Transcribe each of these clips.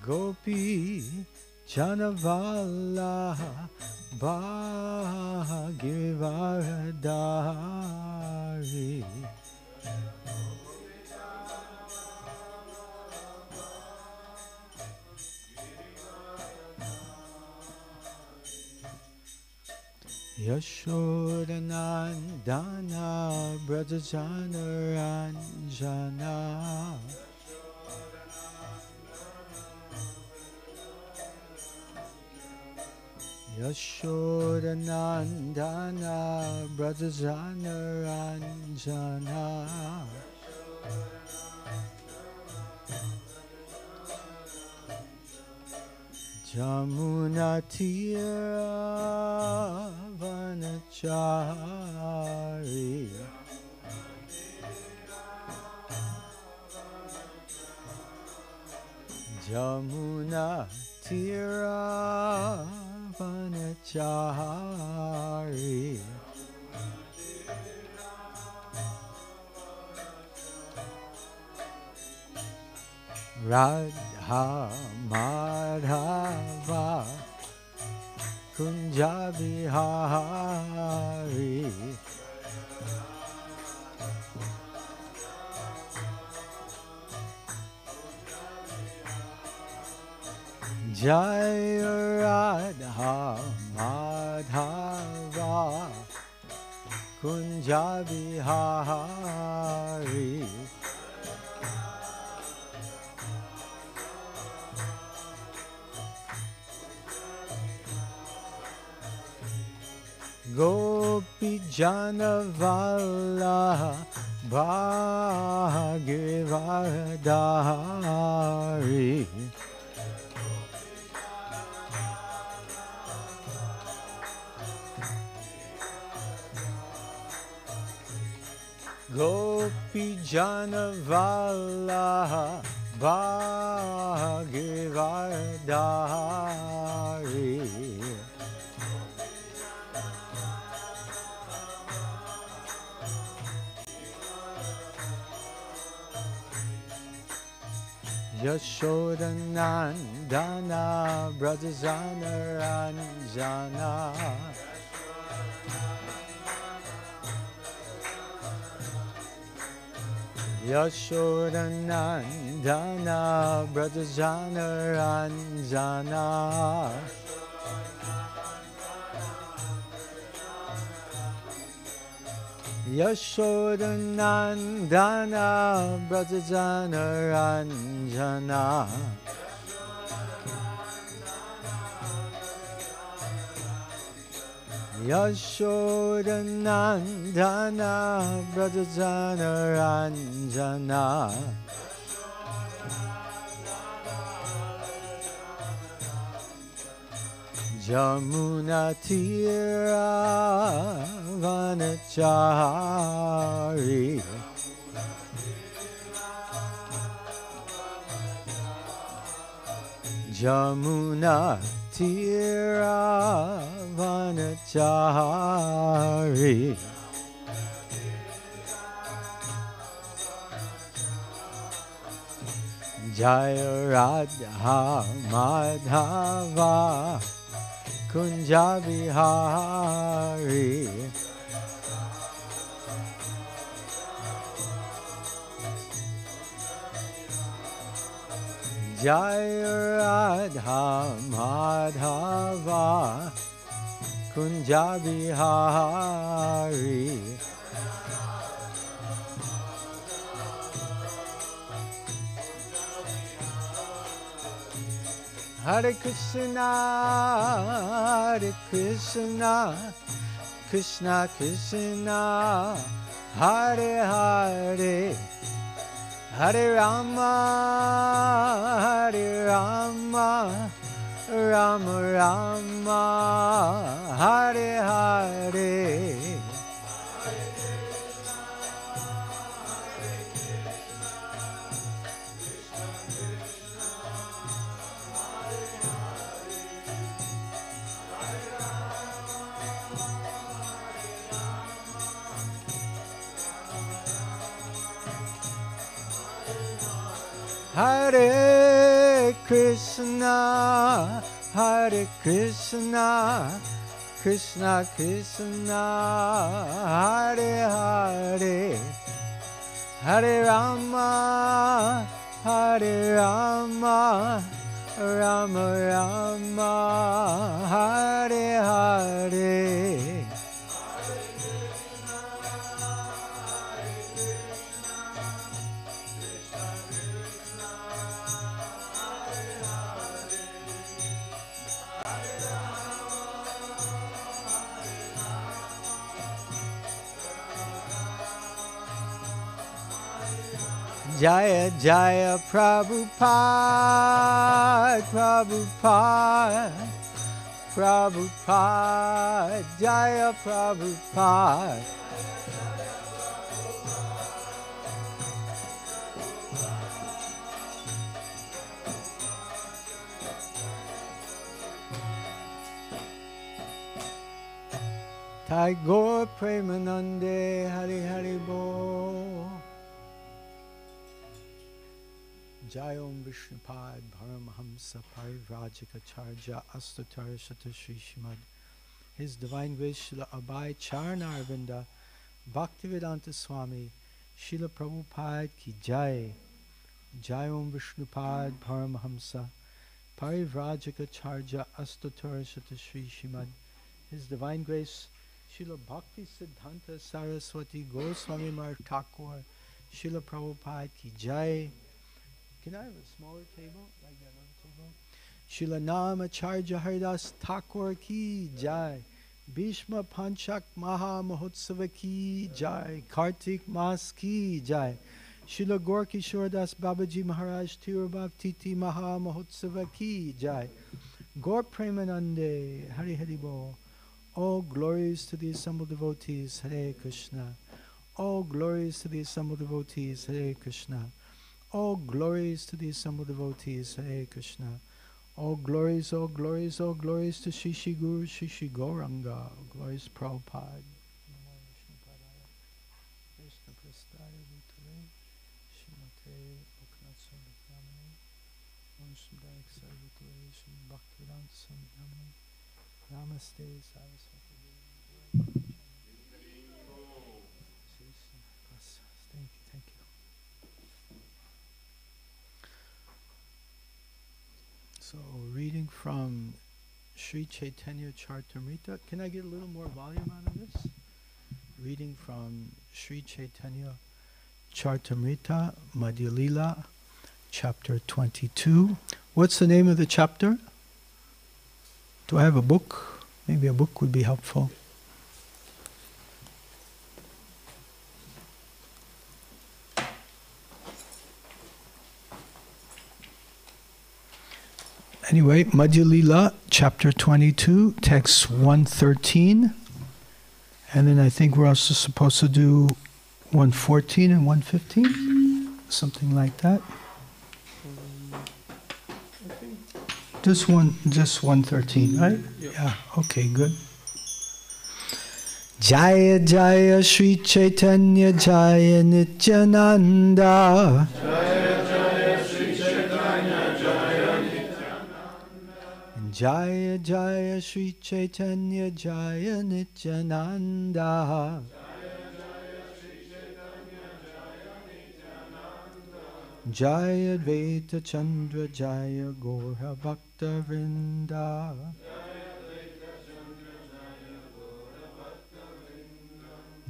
Gopi Chanavala Bhagavadari Yashodanandana Brajajana Ranjana Yashodanandana Brajajana Ranjana Jamuna Tira Vanachari Jamuna Tira Vanachari Radha Madhava Kunja Bihari Jaya Radha Madhava Kunja Bihari Gopi Janavala Bhagavadari Gopi Janavala Bhagavadari Yashodanandana Brajajana Ranjana Yashodanandana Brajajana Ranjana Yashodanandana Brajajana Ranjana Yashodanandana Brajajana Ranjana Jamuna Tira Vanachari Jamuna Tira Vanachari Jaya Radha Madhava Kunja Bihari Jaya Radha Madhava Kunja Bihari Hare Krishna, Krishna Krishna, Hare Hare, Hare Rama, Rama Rama, Hare Hare. Hare Hare Krishna, Hare Krishna, Krishna Krishna, Hare Hare, Hare Rama, Hare Rama, Rama Rama, Hare Hare. Jaya Jaya Prabhupada, Prabhupada, Prabhupada, Jaya Prabhupada. Tagore Premanande, Hari Hari Bo. Jai Om Vishnupad Paramahamsa Parivrajikacharya Astatar Shata Shri Srimad. His Divine Grace Srila Abhay Charnarvinda Bhaktivedanta Swami Srila Prabhupada Ki Jai. Jai Om Vishnupad Paramahamsa Parivrajikacharya Astatar Shata Shri Srimad. His Divine Grace Srila Bhakti Siddhanta Saraswati Goswami Maharaj Thakur Srila Prabhupada Ki Jai. Can I have a smaller table, like that other table? Srila Namacharya Haridas Thakur Ki Jai. Bhishma Panchak Maha Mahotsava Ki Jai. Kartik Mas Ki Jai. Srila Gorkishore Das Babaji Maharaj Tirubhav Titi Maha Mahotsava Ki Jai. Gaur Premanande Hari Hari Bo. All glories to the assembled devotees, Hare Krishna. All glories to the assembled devotees, Hare Krishna. All glories to the assembled devotees, Hare Krishna. All glories, all glories, all glories to Shri Shri Guru, Shri Shri Gauranga. All glories to Prabhupada. Krishna Prasthaya Bhutale, Shrimate Bhakti Bhutale, Om Shrimad Bhutale, Shrimad Bhaktivedanta Swami Namaste Saraswati Devi. Thank you, thank you. So, reading from Sri Chaitanya Charitamrita. Can I get a little more volume out of this? Reading from Sri Chaitanya Charitamrita, Madhya Lila, chapter 22. What's the name of the chapter? Do I have a book? Maybe a book would be helpful. Anyway, Madhya Lila, chapter 22, text 113. And then I think we're also supposed to do 114 and 115. Something like that. Just 113, right? Yeah, okay, good. Jaya Jaya Sri Chaitanya Jaya Nityananda. Jaya Jaya Sri Chaitanya Jaya Nityananda. Jaya Jaya Sri Chaitanya Jaya Nityananda. Jaya Advaita Chandra Jaya Gorha Bhakta Vrinda.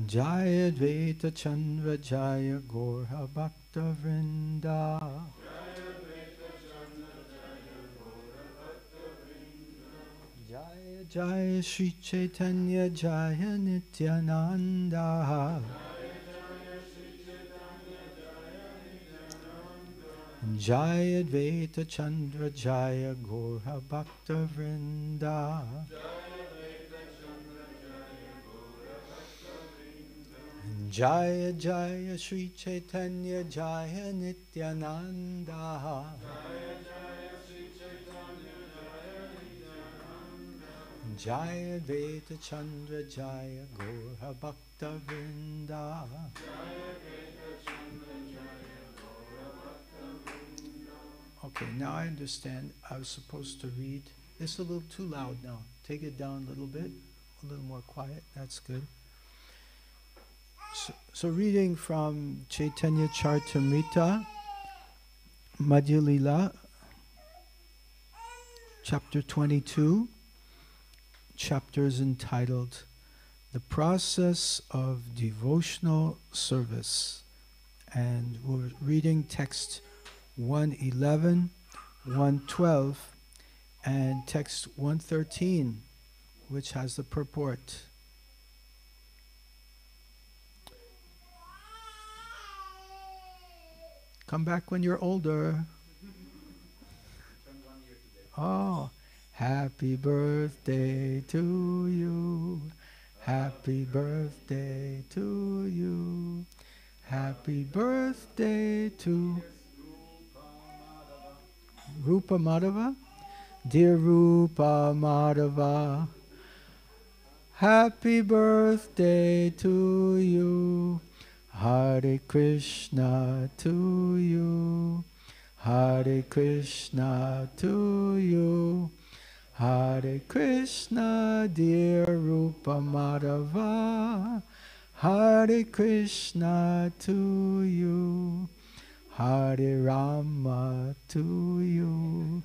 Jaya Advaita Chandra Jaya Gorha Bhakta Vrinda. Jaya Jaya Sri Chaitanya Jaya Nityananda. Jaya Advaita Chandra Jaya Gorha Bhakta Vrinda. Jaya Jaya Sri Chaitanya Jaya Nityananda. Jaya Advaita Chandra Jaya Gorha Bhakta Vrinda. Okay. Okay, now I understand. I was supposed to read. It's a little too loud now. Take it down a little bit, a little more quiet. That's good. So reading from Chaitanya Charitamrita, Madhya Lila, chapter 22. Chapter is entitled The Process of Devotional Service. And we're reading text 111, 112, and text 113, which has the purport. Come back when you're older. Oh, happy birthday to you. Happy birthday to you. Happy birthday to Rupa Madhava. Dear Rupa Madhava, happy birthday to you. Hare Krishna to you. Hare Krishna to you. Hare Krishna, dear Rupa Madhava. Hare Krishna to you. Hare Rama to you.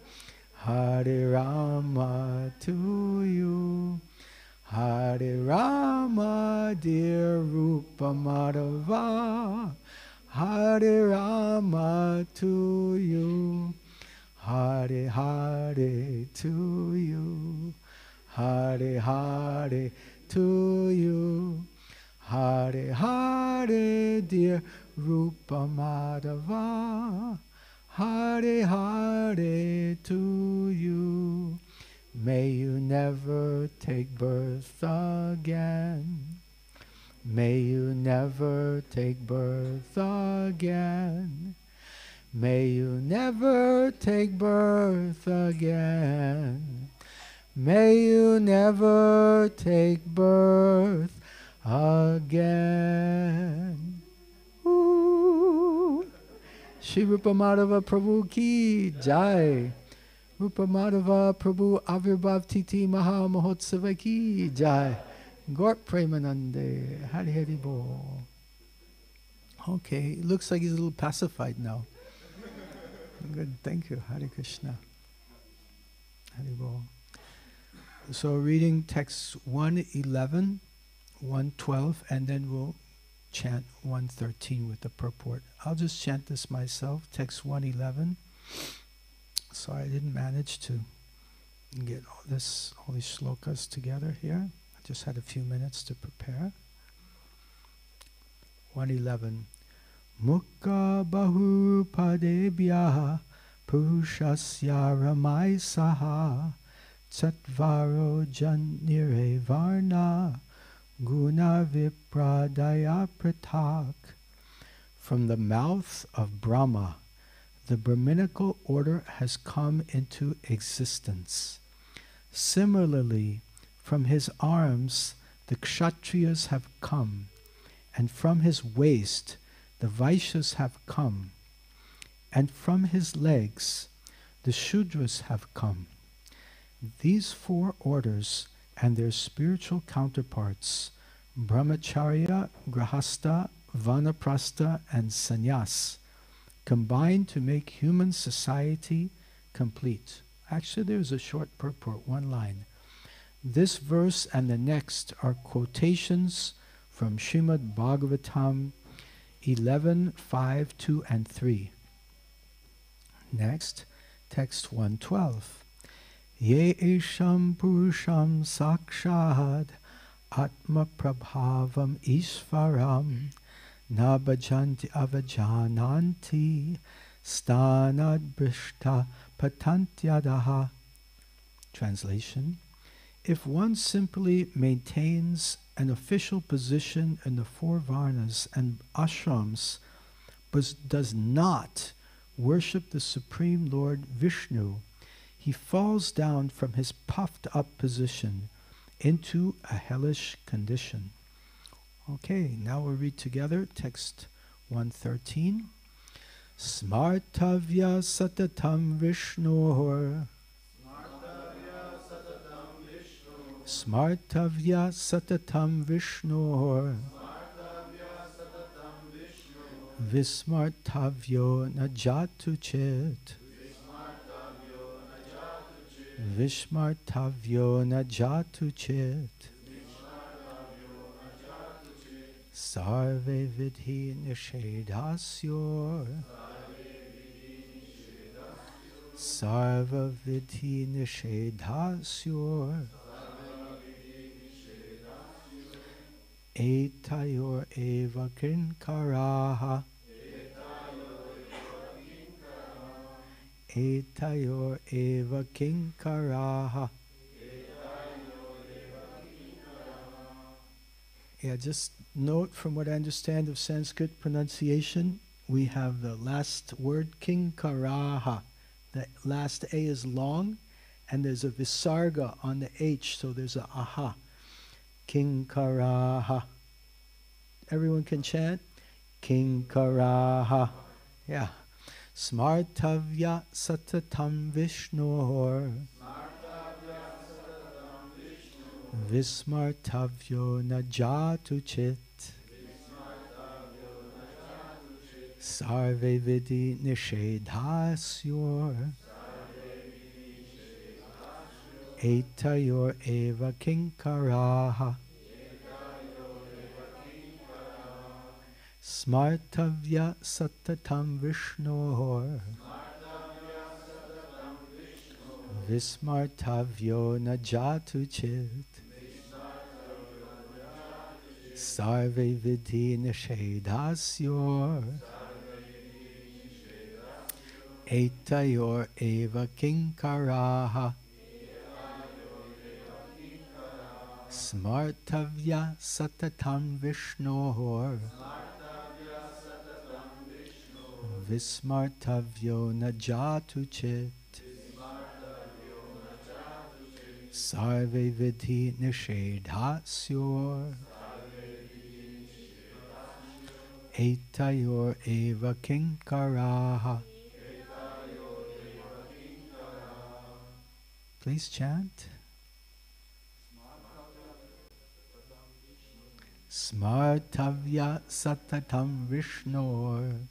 Hare Rama to you. Hare Rama, dear Rupa Madhava. Hare Rama to you. Hare Hare to you. Hare Hare to you. Hare Hare, dear Rupa Madhava. Hare Hare to you. May you never take birth again. May you never take birth again. May you never take birth again. May you never take birth again. Ooh. Shri Rupa Madhava Prabhu ki jai. Rupa Madhava Prabhu Avirbhav Titi Maha Mahotsava ki jai. Gorp Premanande. Hari Hari Bol. Okay, it looks like he's a little pacified now. Good, thank you. Hare Krishna. Hari Bol. So reading text 111, 112, and then we'll chant 113 with the purport. I'll just chant this myself, text 111. Sorry, I didn't manage to get all these shlokas together here. I just had a few minutes to prepare. 111. Mukha bahu padebhya purushasya ramai saha chatvaro janire varna guna vipradaya pratak. From the mouth of Brahma, the Brahminical order has come into existence. Similarly, from his arms, the Kshatriyas have come, and from his waist, the Vaishyas have come, and from his legs, the Shudras have come. These four orders and their spiritual counterparts, Brahmacharya, Grahastha, Vanaprastha, and Sannyas, combine to make human society complete. Actually, there's a short purport, one line. This verse and the next are quotations from Srimad-Bhagavatam 11, 5, 2, and 3. Next, text 112. Ye isham purusham sakshad atma prabhavam ishvaram na bhajanti avajananti stanad brishta patantyadaha. Translation: if one simply maintains an official position in the four varnas and ashrams, but does not worship the Supreme Lord Vishnu, he falls down from his puffed up position into a hellish condition. Okay, now we'll read together text 113. Smartavya satatam Vishnur. Smartavya satatam Vishnur. Vismartavyo najatu chit. Vishmartavyo najatu chit. Sarve vidhi nishedasyor. Sarva vidhi nishedasyor. Etayor eva kinkaraha. Etayor eva kinkaraha. Yeah, just note from what I understand of Sanskrit pronunciation, we have the last word kinkaraha. The last A is long, and there's a visarga on the H, so there's a aha. Kinkaraha. Everyone can chant? Kinkaraha. Yeah. Smartavya satatam Vishnur. Vismartavyo najatu chit. Sarve vidhi nishedhasyor. Etayor eva kinkaraha. Smartavya satatam Vishnur. Vismartavyo najatu chit. Sarve vidhi nishedhasyor. Etayor eva kinkaraha. Smartavya satatam Vishnur. Vismartavyo najatu chit. Sarve vidhi nishedhasyor. Etayor eva kinkaraha. Please chant. Smartavya satatam Vishnur.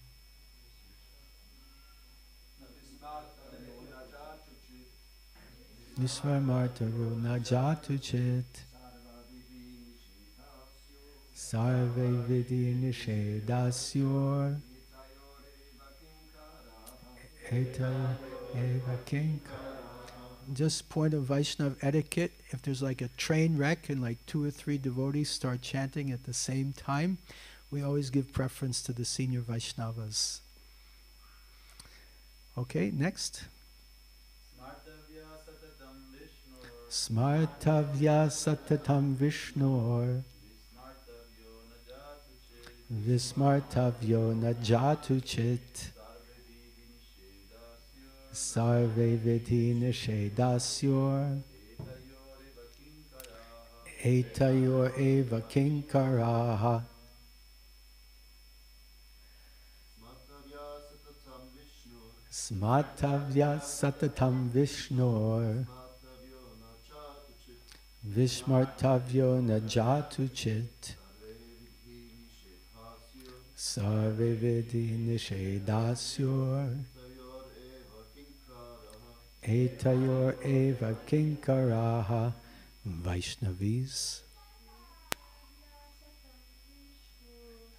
Vismartavyo najatu chit. Sarve vidhi nishedasyor. Etayor eva kinkaraha. Just point of Vaishnava etiquette, if there's like a train wreck and like 2 or 3 devotees start chanting at the same time, we always give preference to the senior Vaishnavas. Okay, next. Smartavya satatam Vishnur. Vismartavyo najatu chit. Sarve vidhi nishedasyor. Etayor eva kinkaraha. Smartavya satatam Vishnur. Vishmartavyo najatu chit. Sarve vidhi nishedasyor. Etayor eva kinkaraha. Vaishnavis.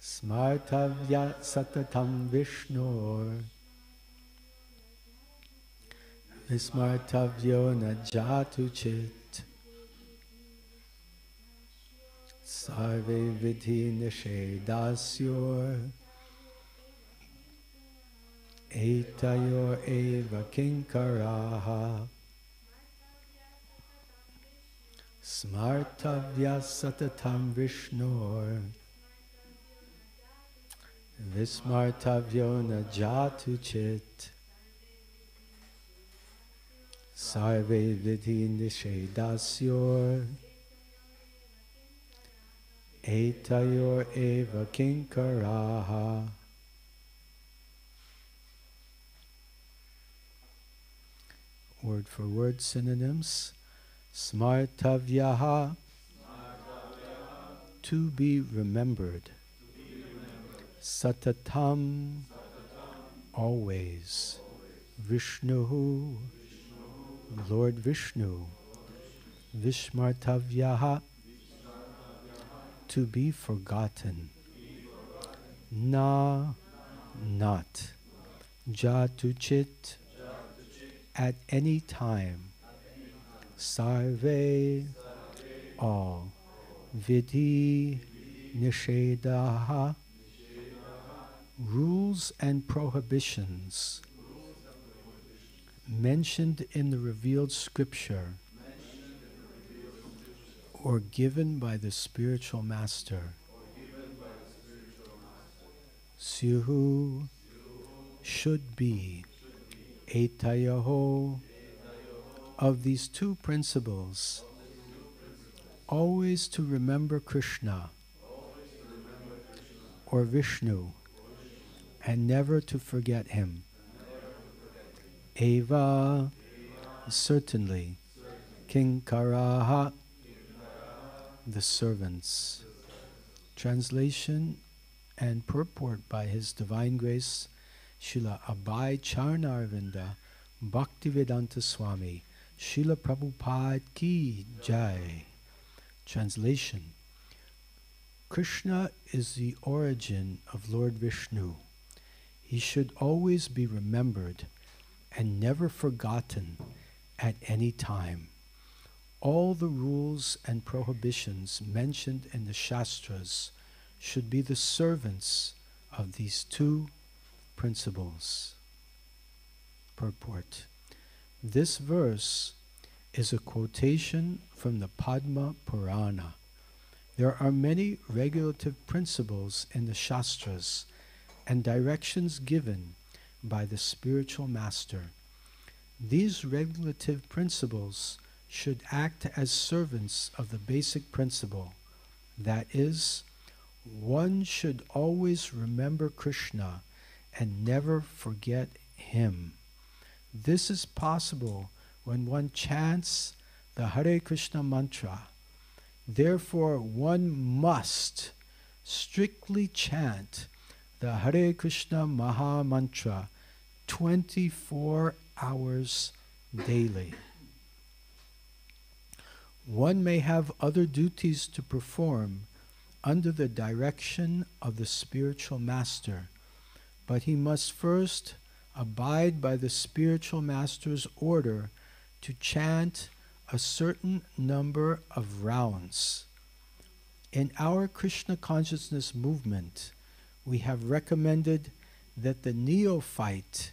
Smartavya satatam Vishnur. Vismartavyo najatu chit. Sarve vidhi nishedasyor. Etayor eva kinkaraha. Smartavya satatam Vishnur. Vismartavyo najatu chit. Sarve vidhi nishedasyor. Etayor eva kinkaraha. Word for word synonyms. Smartavyaha, to be remembered. Satatam, always. Vishnu, Lord Vishnu. Vishmartavyaha, to be forgotten. Na, not. Jatuchit, at any time. Sarve, all. Vidhi, nishedaha, rules and prohibitions mentioned in the revealed scripture or given by the spiritual master. Syuhu, should be. Etayaho, of these two principles, always to remember Krishna or Vishnu and never to forget him. Eva, certainly. Kinkaraha, the servants. Translation and purport by His Divine Grace Srila Abhay Charnarvinda Bhaktivedanta Swami Srila Prabhupada Ki Jai. Translation. Krishna is the origin of Lord Vishnu. He should always be remembered and never forgotten at any time. All the rules and prohibitions mentioned in the Shastras should be the servants of these two principles. Purport. This verse is a quotation from the Padma Purana. There are many regulative principles in the Shastras and directions given by the spiritual master. These regulative principles should act as servants of the basic principle. That is, one should always remember Krishna and never forget him. This is possible when one chants the Hare Krishna mantra. Therefore, one must strictly chant the Hare Krishna Maha Mantra 24 hours daily. One may have other duties to perform under the direction of the spiritual master, but he must first abide by the spiritual master's order to chant a certain number of rounds. In our Krishna consciousness movement, we have recommended that the neophyte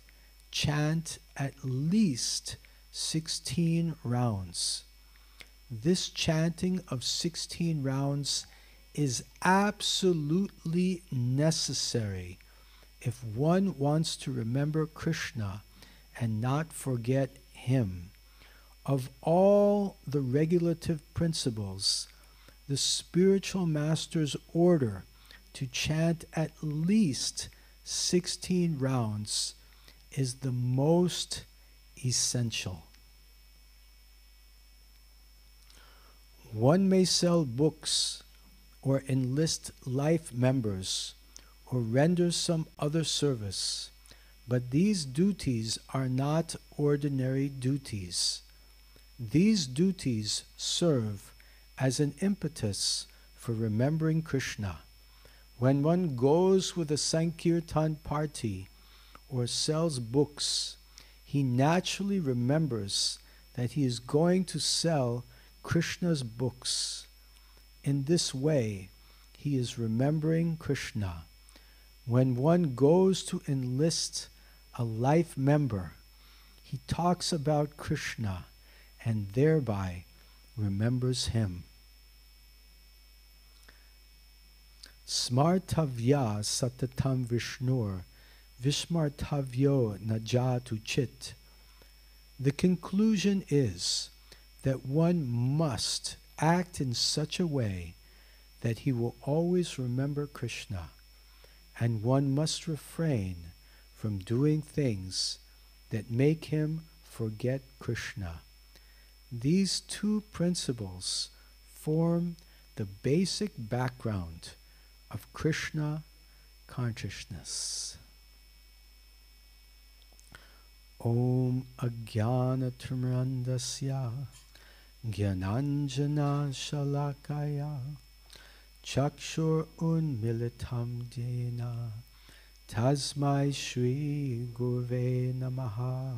chant at least 16 rounds. This chanting of 16 rounds is absolutely necessary if one wants to remember Krishna and not forget him. Of all the regulative principles, the spiritual master's order to chant at least 16 rounds is the most essential. One may sell books or enlist life members or render some other service, but these duties are not ordinary duties. These duties serve as an impetus for remembering Krishna. When one goes with a Sankirtan party or sells books, he naturally remembers that he is going to sell Krishna's books. In this way, he is remembering Krishna. When one goes to enlist a life member, he talks about Krishna and thereby remembers him. Smartavya satatam vishnur vishmartavyo najatu chit. The conclusion is that one must act in such a way that he will always remember Krishna, and one must refrain from doing things that make him forget Krishna. These two principles form the basic background of Krishna consciousness. Om Ajnanatirmirandasya Jnananjana Shalakaya Chakshur Unmilitam Dena Tasmai Shri Gurve Namaha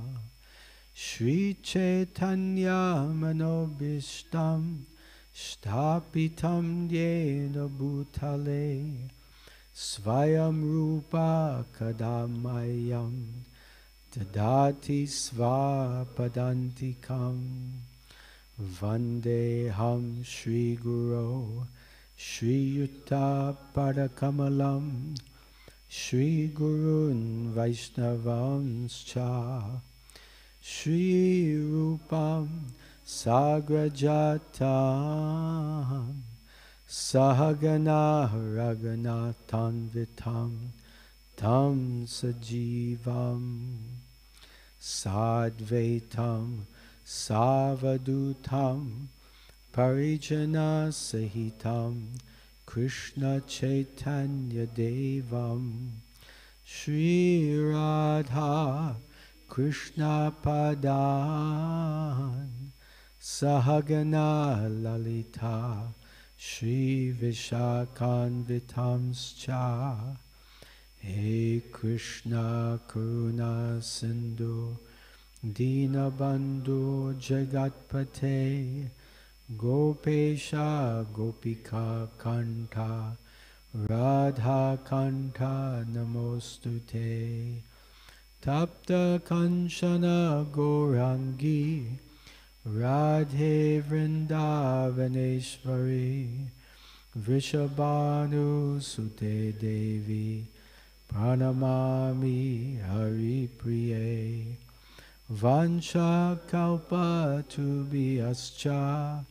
Shri Chaitanya Manobishtam Shtapitam Yena Bhutale Svayam Rupa Kadamayam Dadati Svapadantikam Vandeham Shri Guru Shri Yutta Padakamalam Shri Gurun Vaishnavamscha Shri Rupam Sagrajatam Sahagana Raghunathan Vitam Tam Sajivam Sadvaitam Savadutam Parijana Sahitam Krishna Chaitanya Devam Shri Radha Krishna Padan Sahagana Lalita Shri Vishakan Vitamscha He Krishna Karuna Sindhu Dinabandhu Jagatpate Gopesha Gopika Kanta Radha Kanta Namostute Tapta Kanchana Gourangi Radhe Vrindavaneshwari Vrishabhanu Sute Devi Pranamami Hari Priye Vancha Kalpa Tubhyascha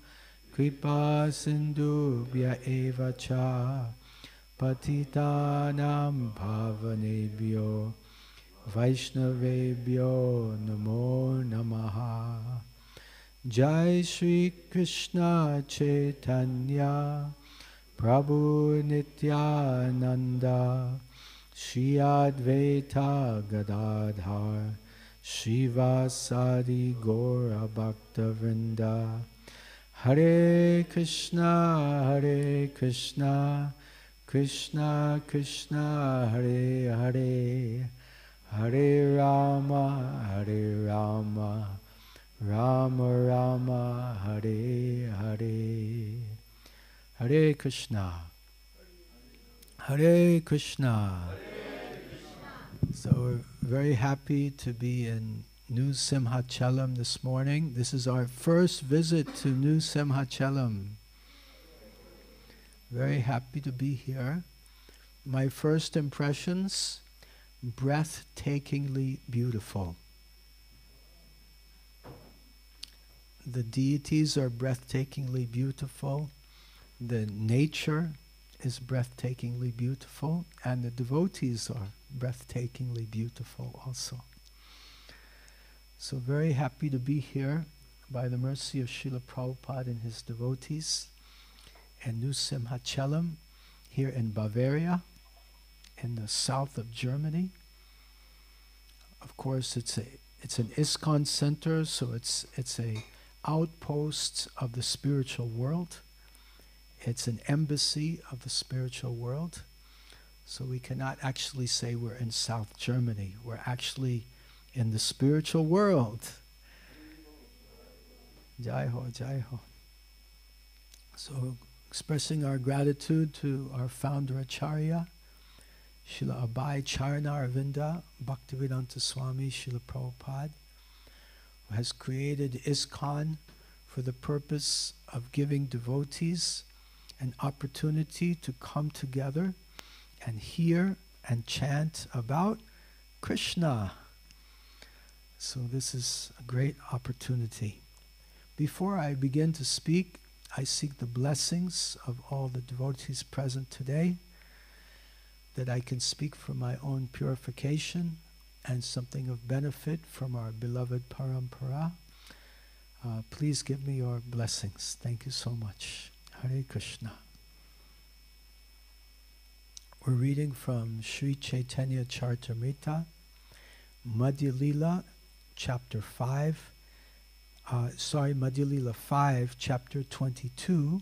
Kripa Sindhubhya Eva Cha Patitanam Bhavanebhyo Vaishnavebhyo Namo Namaha Jai Shri Krishna Chaitanya Prabhu Nityananda Shri Advaita Gadadhar Shivasadi Gaura Bhakta Vrinda Hare Krishna Krishna Krishna Hare Hare Hare Rama Rama Rama Hare Hare Hare Krishna Hare Krishna. So we're very happy to be in New Simhachalam this morning. This is our first visit to New Simhachalam. Very happy to be here. My first impressions, breathtakingly beautiful. The deities are breathtakingly beautiful. The nature is breathtakingly beautiful, and the devotees are breathtakingly beautiful also. So very happy to be here by the mercy of Srila Prabhupada and his devotees and New Simhachalam here in Bavaria, in the south of Germany. Of course, it's an ISKCON center, so it's a outpost of the spiritual world. It's an embassy of the spiritual world. So we cannot actually say we're in South Germany. We're actually in the spiritual world. Jai Ho, Jai Ho. So expressing our gratitude to our founder Acharya, Srila Abhay Charana Bhaktivedanta Swami Srila Prabhupada, who has created ISKCON for the purpose of giving devotees an opportunity to come together and hear and chant about Krishna. So this is a great opportunity. Before I begin to speak, I seek the blessings of all the devotees present today, that I can speak for my own purification and something of benefit from our beloved parampara, please give me your blessings. Thank you so much. Hare Krishna. We're reading from Sri Chaitanya Charitamrita, Madhya Lila, chapter 5. Madhya Lila 5, chapter 22,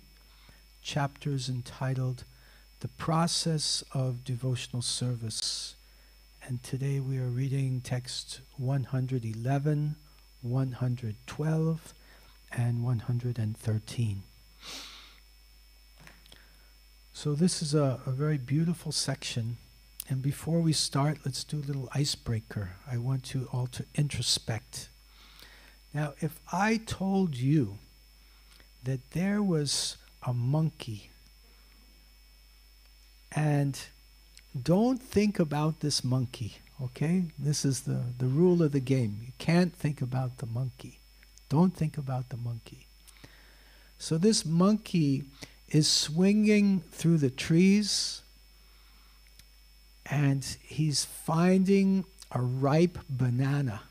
chapters entitled The Process of Devotional Service. And today we are reading text 111, 112, and 113. So this is a very beautiful section. And before we start, let's do a little icebreaker. I want you all to introspect. Now, if I told you that there was a monkey, and don't think about this monkey, okay? This is the rule of the game. You can't think about the monkey. Don't think about the monkey. So this monkey is swinging through the trees, and he's finding a ripe banana.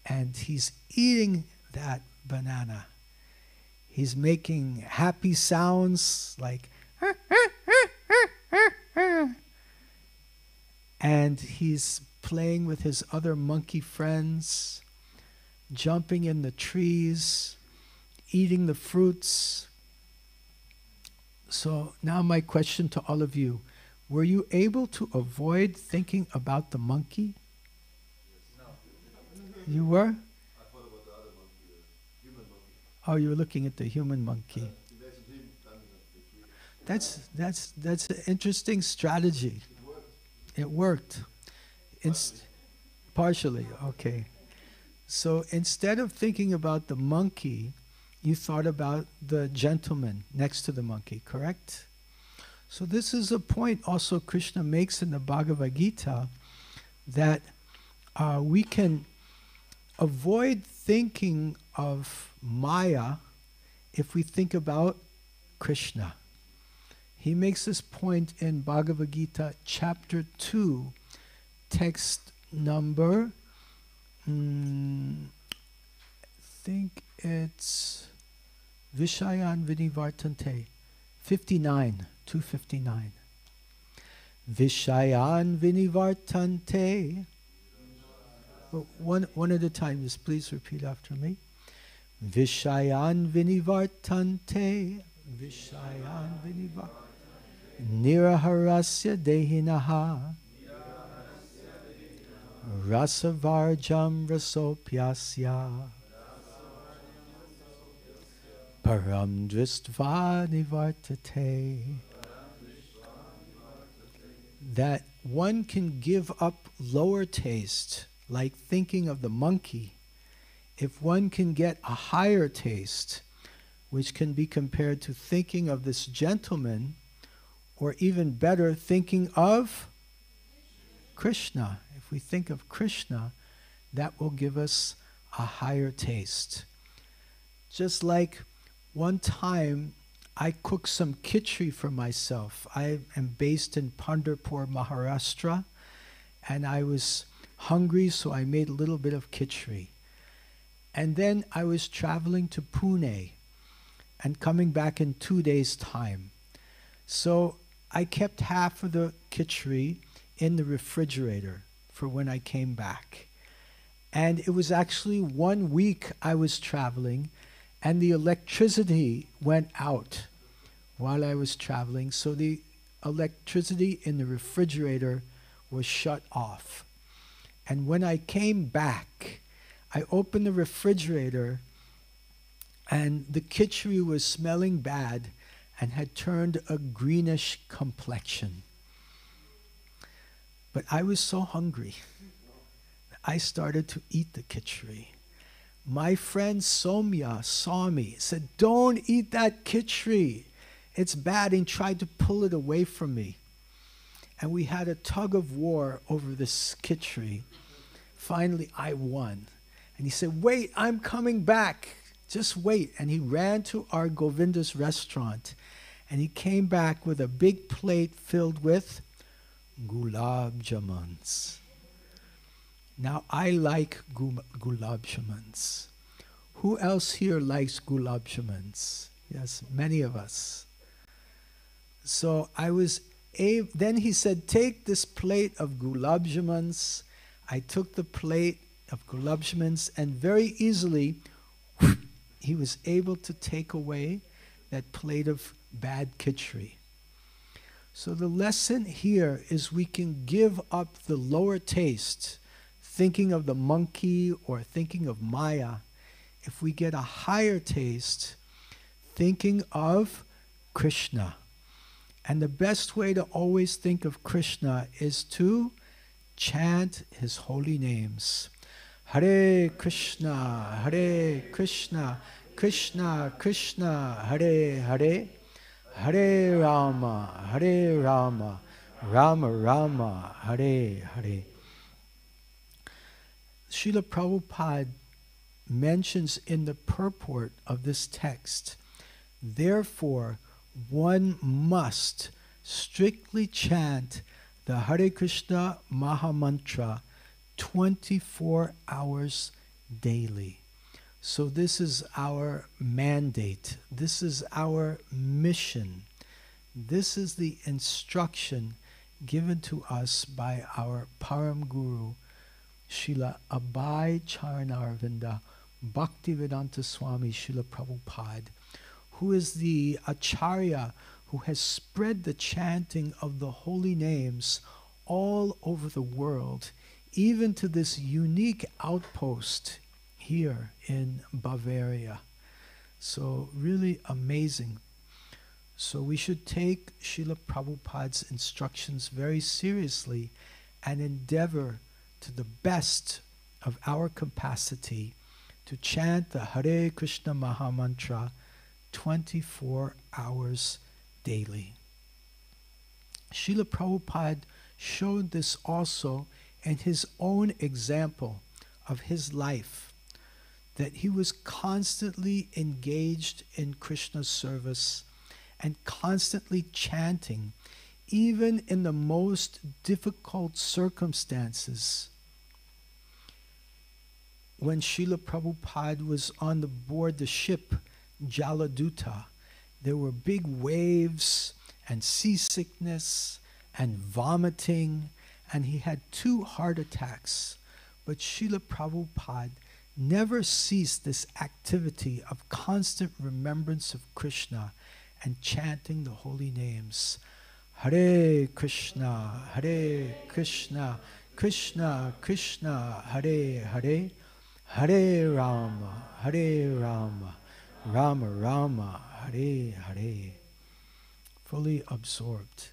And he's eating that banana. He's making happy sounds like and he's playing with his other monkey friends, jumping in the trees, eating the fruits. So now my question to all of you, were you able to avoid thinking about the monkey? You were? I thought about the other monkey, the human monkey. Oh, you were looking at the human monkey. Imagine him climbing up the tree. That's an interesting strategy. It worked. Partially, okay. So instead of thinking about the monkey, you thought about the gentleman next to the monkey, correct? So this is a point also Krishna makes in the Bhagavad Gita, that we can avoid thinking of Maya if we think about Krishna. He makes this point in Bhagavad Gita chapter 2, text number, I think it's Vishayan Vinivartante, 59, 259. Vishayan Vinivartante. One at a time, just please repeat after me. Vishayan Vinivartante, Vishayan Vinivartante, Niraharasya Dehinaha, Rasavarjam Rasopyasya, Param Dvistva Nivartate. That one can give up lower taste, like thinking of the monkey, if one can get a higher taste, which can be compared to thinking of this gentleman, or even better, thinking of Krishna. If we think of Krishna, that will give us a higher taste. Just like one time I cooked some khichdi for myself. I am based in Pandharpur, Maharashtra, and I was hungry, so I made a little bit of khichdi. And then I was traveling to Pune and coming back in 2 days' time. So I kept half of the khichdi in the refrigerator for when I came back. And it was actually 1 week I was traveling, and the electricity went out while I was traveling, so the electricity in the refrigerator was shut off. And when I came back, I opened the refrigerator, and the khichdi was smelling bad and had turned a greenish complexion. But I was so hungry, I started to eat the khichdi. My friend Somya saw me, said, "Don't eat that khichdi. It's bad," and tried to pull it away from me. And we had a tug of war over this khichdi. Finally, I won. And he said, "Wait, I'm coming back. Just wait." And he ran to our Govinda's restaurant. And he came back with a big plate filled with gulab jamuns. Now I like gulab jamans. Who else here likes gulab jamans? Yes, many of us. So then he said, take this plate of gulab jamans. I took the plate of gulab jamans, and very easily he was able to take away that plate of bad khichdi. So the lesson here is we can give up the lower taste, thinking of the monkey or thinking of Maya, if we get a higher taste, thinking of Krishna. And the best way to always think of Krishna is to chant his holy names. Hare Krishna, Krishna Krishna, Hare Hare, Hare Rama, Rama Rama, Hare Hare. Srila Prabhupada mentions in the purport of this text, therefore, one must strictly chant the Hare Krishna Mahamantra 24 hours daily. So this is our mandate. This is our mission. This is the instruction given to us by our Param Guru, Srila Abhay Charanarvinda Bhaktivedanta Swami Srila Prabhupada, who is the Acharya who has spread the chanting of the holy names all over the world, even to this unique outpost here in Bavaria. So really amazing. So we should take Srila Prabhupada's instructions very seriously and endeavor to the best of our capacity to chant the Hare Krishna Mahamantra 24 hours daily. Srila Prabhupada showed this also in his own example of his life, that he was constantly engaged in Krishna's service and constantly chanting, even in the most difficult circumstances. When Srila Prabhupada was on board the ship Jaladuta, there were big waves and seasickness and vomiting, and he had 2 heart attacks. But Srila Prabhupada never ceased this activity of constant remembrance of Krishna and chanting the holy names. Hare Krishna, Krishna Krishna, Hare Hare, Hare Rama, Rama Rama, Hare Hare. Fully absorbed.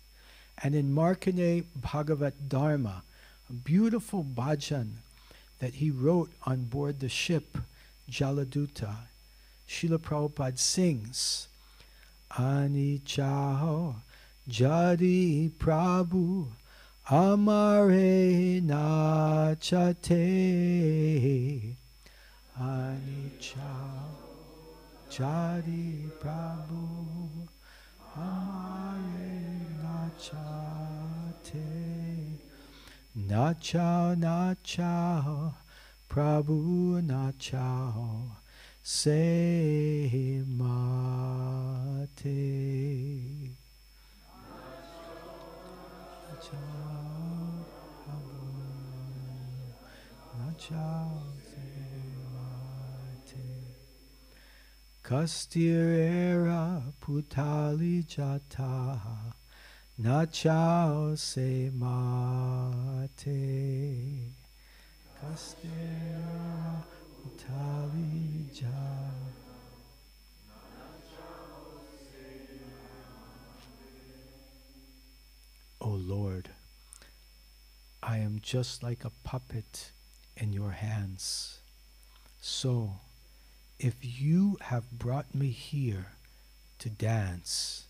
And in Markandeya Bhagavat Dharma, a beautiful bhajan that he wrote on board the ship Jaladuta, Srila Prabhupada sings, Anichaho Jadi Prabhu Amare Nachate, Anichaho Jadi Prabhu Amare Nachate, Nachao, Prabhu Nachao, Se Mate. Nachao, Prabhu Nachao, Se Mate. Kastirera Putali Jata, Nachao se mate, Kastera Utalija. O Lord, I am just like a puppet in your hands. So, if you have brought me here to dance,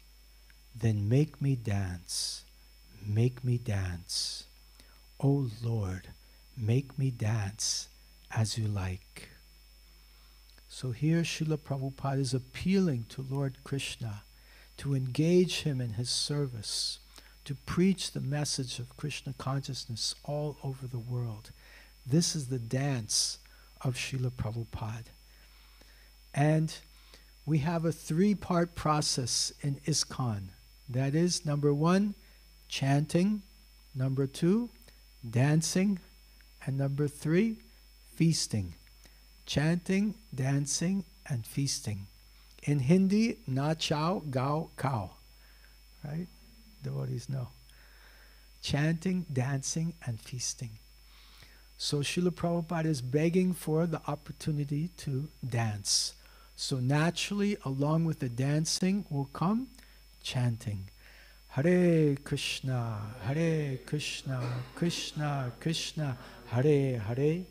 then make me dance, make me dance. O Lord, make me dance as you like. So here Srila Prabhupada is appealing to Lord Krishna to engage him in his service, to preach the message of Krishna consciousness all over the world. This is the dance of Srila Prabhupada. And we have a 3-part process in ISKCON. That is, number 1, chanting, number 2, dancing, and number 3, feasting. Chanting, dancing, and feasting. In Hindi, nachao, gao, kao. Right? Devotees know. Chanting, dancing, and feasting. So Srila Prabhupada is begging for the opportunity to dance. So naturally, along with the dancing will come chanting. Hare Krishna, Krishna Krishna, Hare Hare,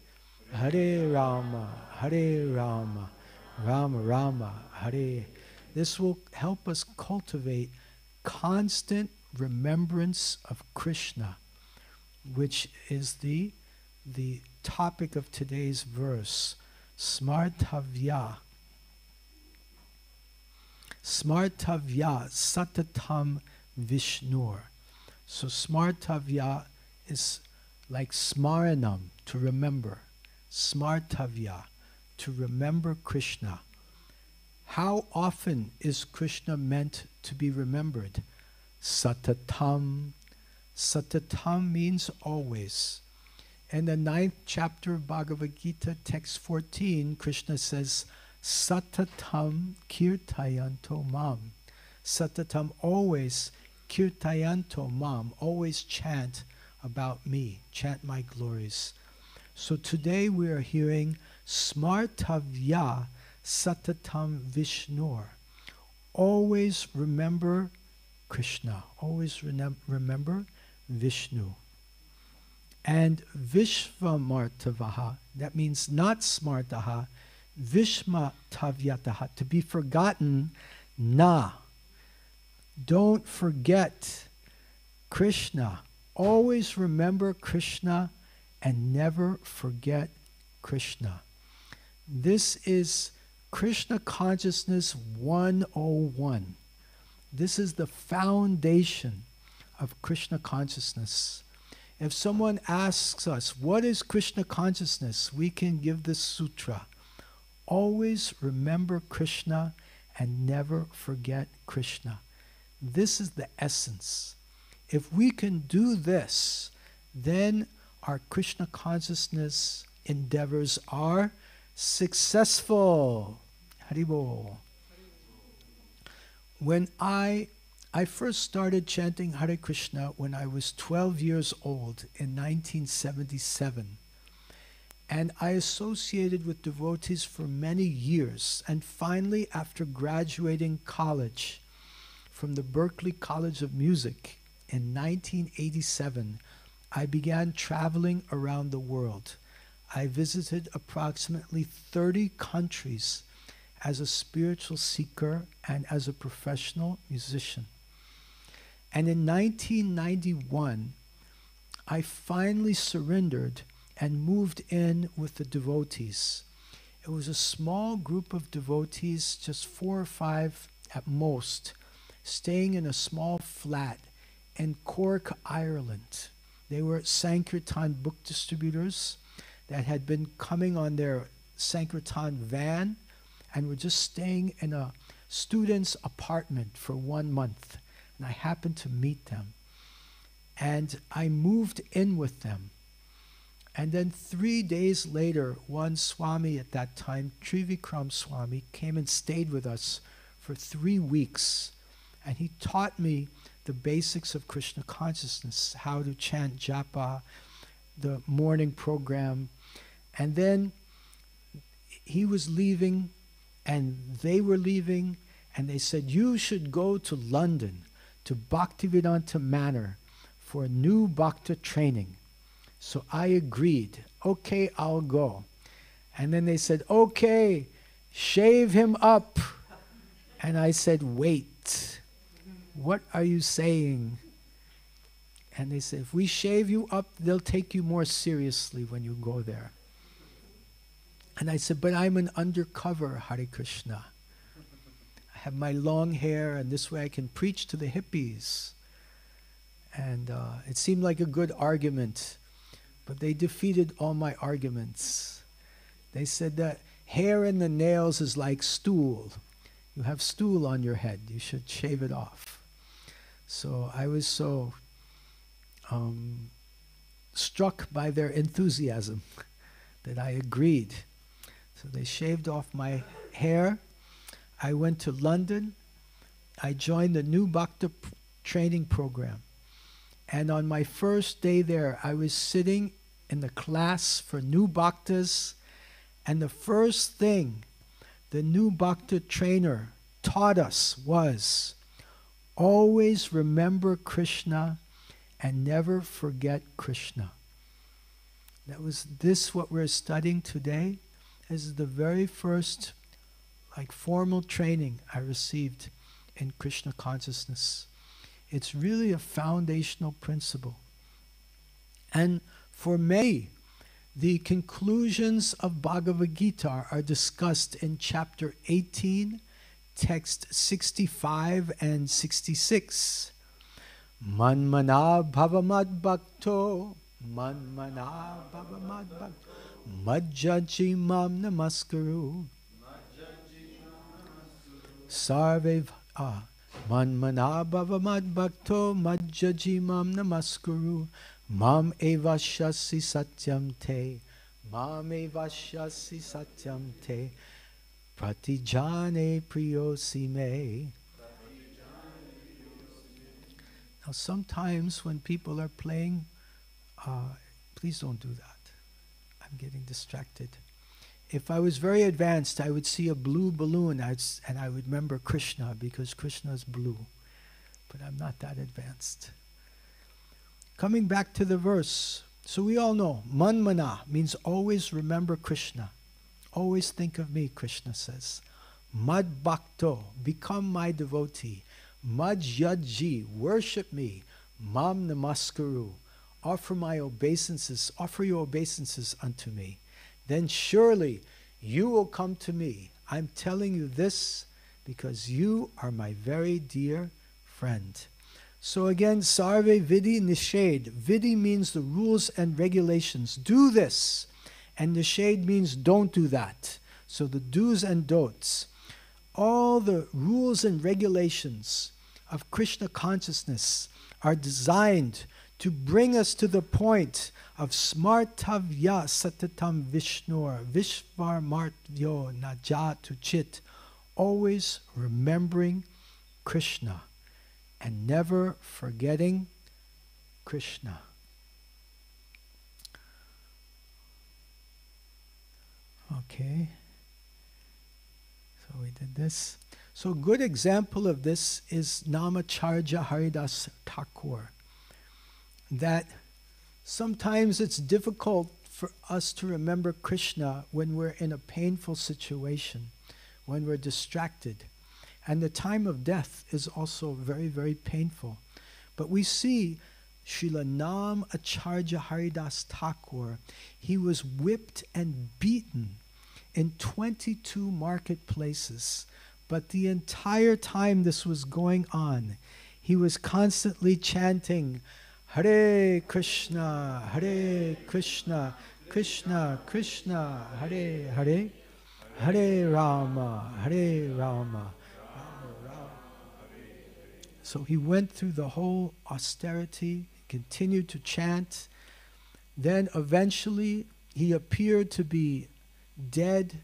Hare Rama, Rama Rama, Hare. This will help us cultivate constant remembrance of Krishna, which is the topic of today's verse, Smartavya. Smartavya Satatam Vishnur. So Smartavya is like Smaranam, to remember. Smartavya, to remember Krishna. How often is Krishna meant to be remembered? Satatam. Satatam means always. In the 9th chapter of Bhagavad Gita, text 14, Krishna says, Satatam kirtayanto mam. Satatam, always, kirtayanto mam, always chant about me, chant my glories. So today we are hearing Smartavya Satatam Vishnur. Always remember Krishna, always remember Vishnu. And Vishvamartavaha, that means not smartaha, Vishmatavyataha, to be forgotten, na. Don't forget Krishna. Always remember Krishna and never forget Krishna. This is Krishna Consciousness 101. This is the foundation of Krishna Consciousness. If someone asks us, what is Krishna Consciousness? We can give this sutra. Always remember Krishna and never forget Krishna. This is the essence. If we can do this, then our Krishna consciousness endeavors are successful. Haribol. When I first started chanting Hare Krishna when I was 12 years old in 1977. And I associated with devotees for many years. And finally, after graduating college from the Berklee College of Music in 1987, I began traveling around the world. I visited approximately 30 countries as a spiritual seeker and as a professional musician. And in 1991, I finally surrendered and moved in with the devotees. It was a small group of devotees, just 4 or 5 at most, staying in a small flat in Cork, Ireland. They were Sankirtan book distributors that had been coming on their Sankirtan van and were just staying in a student's apartment for 1 month. And I happened to meet them. And I moved in with them. And then 3 days later, one Swami at that time, Trivikram Swami, came and stayed with us for 3 weeks. And he taught me the basics of Krishna consciousness, how to chant japa, the morning program. And then he was leaving, and they were leaving, and they said, you should go to London, to Bhaktivedanta Manor, for a new Bhakta training. So I agreed, okay, I'll go. And then they said, okay, shave him up. And I said, wait, what are you saying? And they said, if we shave you up, they'll take you more seriously when you go there. And I said, but I'm an undercover Hare Krishna. I have my long hair, and this way I can preach to the hippies. And it seemed like a good argument. but they defeated all my arguments. They said that hair in the nails is like stool. You have stool on your head. You should shave it off. So I was so struck by their enthusiasm that I agreed. So they shaved off my hair. I went to London. I joined the new Bhakta training program. And on my first day there, I was sitting in the class for new Bhaktas, and the first thing the new Bhakta trainer taught us was, always remember Krishna and never forget Krishna. That was this what we're studying today. This is the very first formal training I received in Krishna consciousness. It's really a foundational principle. And for many, the conclusions of Bhagavad Gita are discussed in chapter 18, text 65 and 66. Manmana bhavamad bhakto, manmana bhavamad bhakto, majjaji mam namaskaru. Sarve manmana bhavamad bhakto, majjaji mam namaskaru. Mam evashyasi satyam te, mam evashyasi satyam te, pratijane priyosi me. Now sometimes when people are playing, please don't do that. I'm getting distracted. If I was very advanced, I would see a blue balloon and I would remember Krishna because Krishna is blue. But I'm not that advanced. Coming back to the verse, so we all know, manmana means always remember Krishna. Always think of me, Krishna says. Mad bhakto, become my devotee. Mad yajji, worship me. Mam namaskaru, offer your obeisances unto me. Then surely you will come to me. I'm telling you this because you are my very dear friend. So again, sarve vidi nished. Vidi means the rules and regulations. Do this. And nished means don't do that. So the do's and don'ts. All the rules and regulations of Krishna consciousness are designed to bring us to the point of smartavya satatam vishnur vishvarmartyo najatu chit. Always remembering Krishna and never forgetting Krishna. Okay. So we did this. So a good example of this is Namacharya Haridas Thakur. That sometimes it's difficult for us to remember Krishna when we're in a painful situation, when we're distracted. And the time of death is also very, very painful. But we see Srila Nam Acharya Haridas Thakur, he was whipped and beaten in 22 marketplaces. But the entire time this was going on, he was constantly chanting, Hare Krishna, Krishna Krishna, Hare Hare, Hare Rama, Hare Rama. So he went through the whole austerity, continued to chant. Then eventually he appeared to be dead.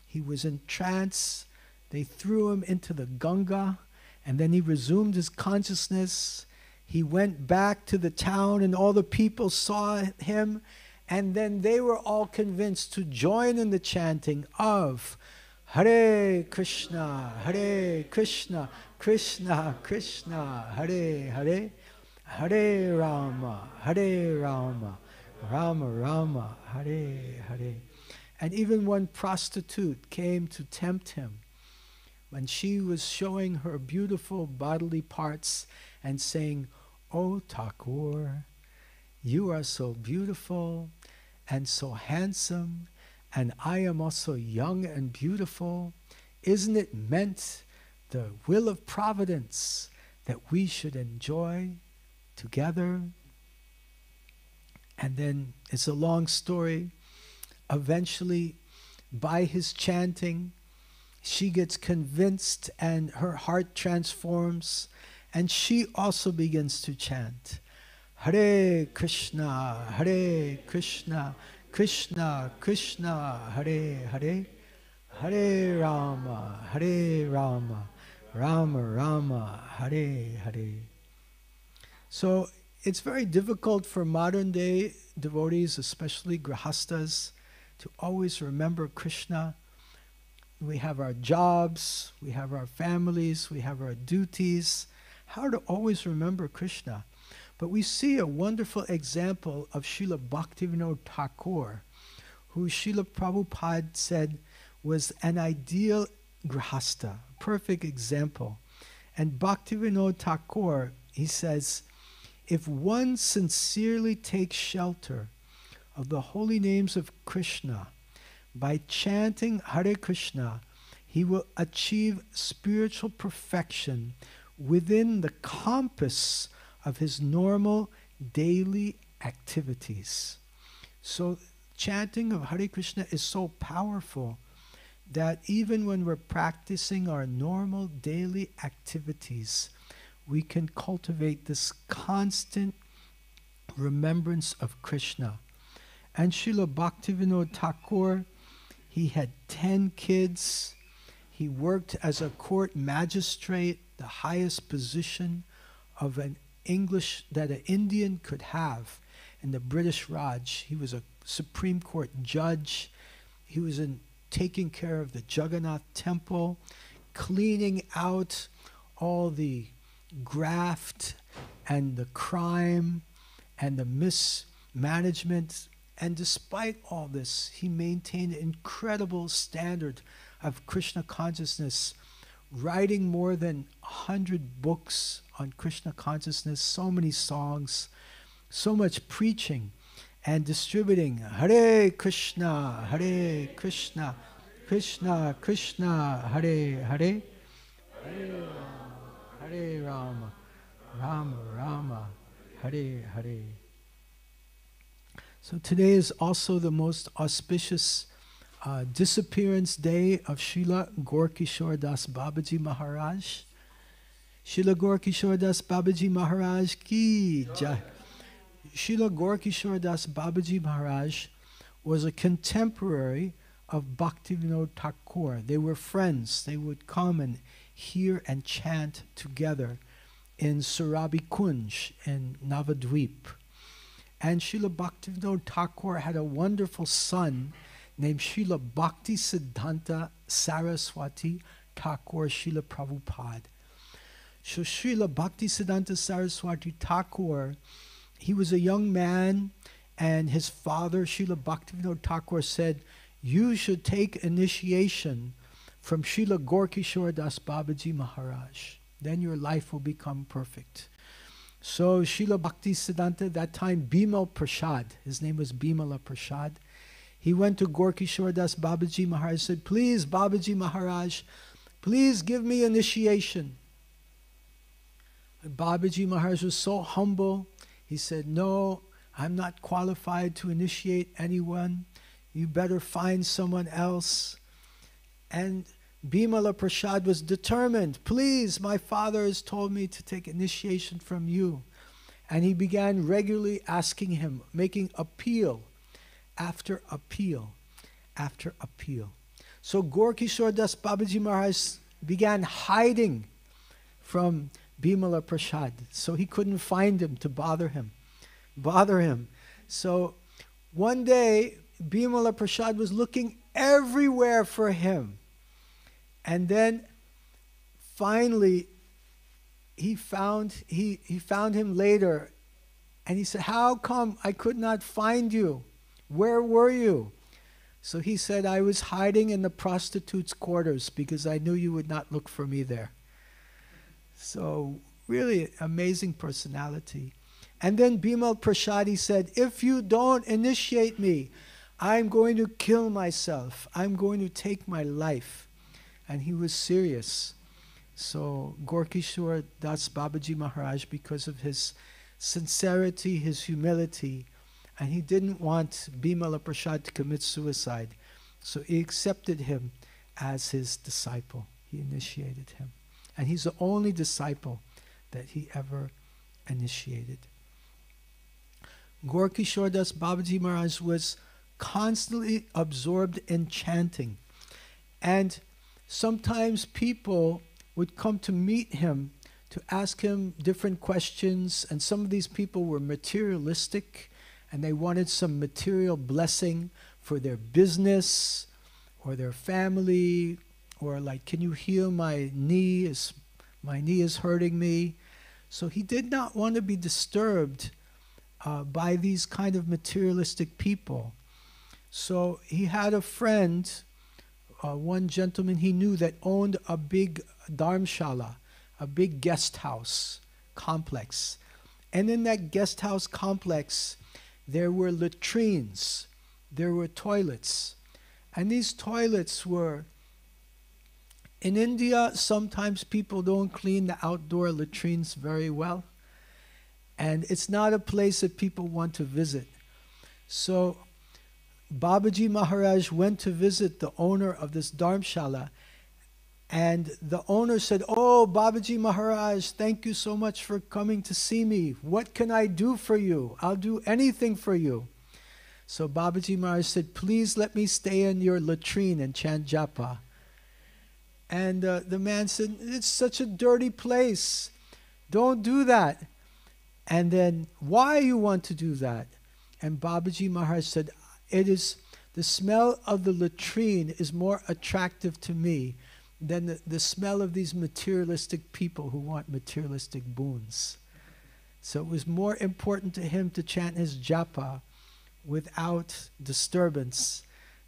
He was in trance. They threw him into the Ganga, and then he resumed his consciousness. He went back to the town, and all the people saw him, and then they were all convinced to join in the chanting of Hare Krishna, Krishna Krishna, Hare Hare, Hare Rama, Rama Rama, Hare Hare. And even one prostitute came to tempt him when she was showing her beautiful bodily parts and saying, "Oh Thakur, you are so beautiful and so handsome, and I am also young and beautiful. Isn't it meant, the will of providence, that we should enjoy together?" And then it's a long story. Eventually, by his chanting, she gets convinced and her heart transforms, and she also begins to chant, Hare Krishna, Krishna Krishna, Hare Hare, Hare Rama, Rama Rama, Hare Hare. So it's very difficult for modern day devotees, especially grihastas, to always remember Krishna. We have our jobs, we have our families, we have our duties. How to always remember Krishna? But we see a wonderful example of Srila Bhaktivinoda Thakur, who Srila Prabhupada said was an ideal grihasta, perfect example. And Bhaktivinoda Thakur, he says, if one sincerely takes shelter of the holy names of Krishna, by chanting Hare Krishna, he will achieve spiritual perfection within the compass of his normal daily activities. So chanting of Hare Krishna is so powerful that even when we're practicing our normal daily activities, we can cultivate this constant remembrance of Krishna. And Srila Bhaktivinoda Thakur, he had 10 kids. He worked as a court magistrate, the highest position of an English that an Indian could have in the British Raj. He was a Supreme Court judge. He was taking care of the Jagannath temple, cleaning out all the graft and the crime and the mismanagement. And despite all this, he maintained an incredible standard of Krishna consciousness, writing more than 100 books on Krishna consciousness, so many songs, so much preaching, and distributing Hare Krishna, Krishna Krishna, Hare Hare, Hare Rama, Rama Rama, Hare Hare. So today is also the most auspicious disappearance day of Srila Gaur-Kishore Das Babaji Maharaj. Srila Gaur-Kishore Das Babaji Maharaj ki jai. Srila Gaur-Kishore Das Babaji Maharaj was a contemporary of Bhaktivinoda Thakur. They were friends. They would come and hear and chant together in Surabhi Kunj in Navadvip. And Srila Bhaktivinoda Thakur had a wonderful son named Srila Bhakti Siddhanta Saraswati Thakur Srila Prabhupada. So Srila Bhakti Siddhanta Saraswati Thakur, he was a young man, and his father, Srila Bhaktivinoda Thakur, said, you should take initiation from Srila Gaur-Kishore Das Babaji Maharaj. Then your life will become perfect. So Srila Bhakti Siddhanta, that time Bimal Prasad, his name was Bimala Prasad, he went to Gaur-Kishore Das Babaji Maharaj, said, please Babaji Maharaj, please give me initiation. And Babaji Maharaj was so humble, he said, no, I'm not qualified to initiate anyone. You better find someone else. And Bimala Prasad was determined, please, my father has told me to take initiation from you. And he began regularly asking him, making appeal after appeal after appeal. So Gaur-Kishore Das Babaji Maharaj began hiding from Bimala Prasad, so he couldn't find him to bother him. So one day, Bimala Prasad was looking everywhere for him. And then finally he found him later, and he said, how come I could not find you? Where were you? So he said, I was hiding in the prostitutes' quarters because I knew you would not look for me there. So really amazing personality. And then Bimal Prasad said, if you don't initiate me, I'm going to kill myself. I'm going to take my life. And he was serious. So Gaur-Kishore Das Babaji Maharaj, because of his sincerity, his humility, and he didn't want Bimala Prasad to commit suicide. So he accepted him as his disciple. He initiated him. And he's the only disciple that he ever initiated. Gaur-Kishore Das Babaji Maharaj was constantly absorbed in chanting. And sometimes people would come to meet him to ask him different questions, and some of these people were materialistic and they wanted some material blessing for their business or their family, or like, can you heal my knee? My knee is hurting me. So he did not want to be disturbed by these kind of materialistic people. So he had a friend, one gentleman he knew that owned a big dharmshala, a big guest house complex. And in that guest house complex, there were latrines, there were toilets. And these toilets were, in India, sometimes people don't clean the outdoor latrines very well. And it's not a place that people want to visit. So Babaji Maharaj went to visit the owner of this dharmshala, and the owner said, "Oh, Babaji Maharaj, thank you so much for coming to see me. What can I do for you? I'll do anything for you." So Babaji Maharaj said, "Please let me stay in your latrine and chant japa." And the man said, "It's such a dirty place. Don't do that." And then, "Why you want to do that?" And Babaji Maharaj said, "It is the smell of the latrine is more attractive to me than the smell of these materialistic people who want materialistic boons." So it was more important to him to chant his japa without disturbance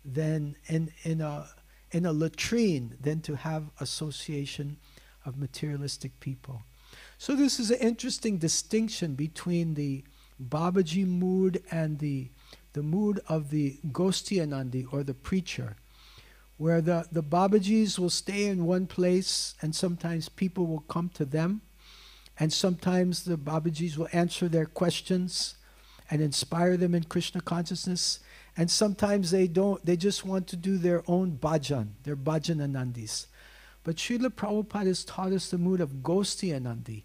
than in a latrine than to have association of materialistic people. So this is an interesting distinction between the Babaji mood and the mood of the Gostianandi, or the preacher, where the Babajis will stay in one place and sometimes people will come to them, and sometimes the Babajis will answer their questions and inspire them in Krishna consciousness, and sometimes they don't, they just want to do their own bhajan, their bhajananandis. But Srila Prabhupada has taught us the mood of Gostianandi,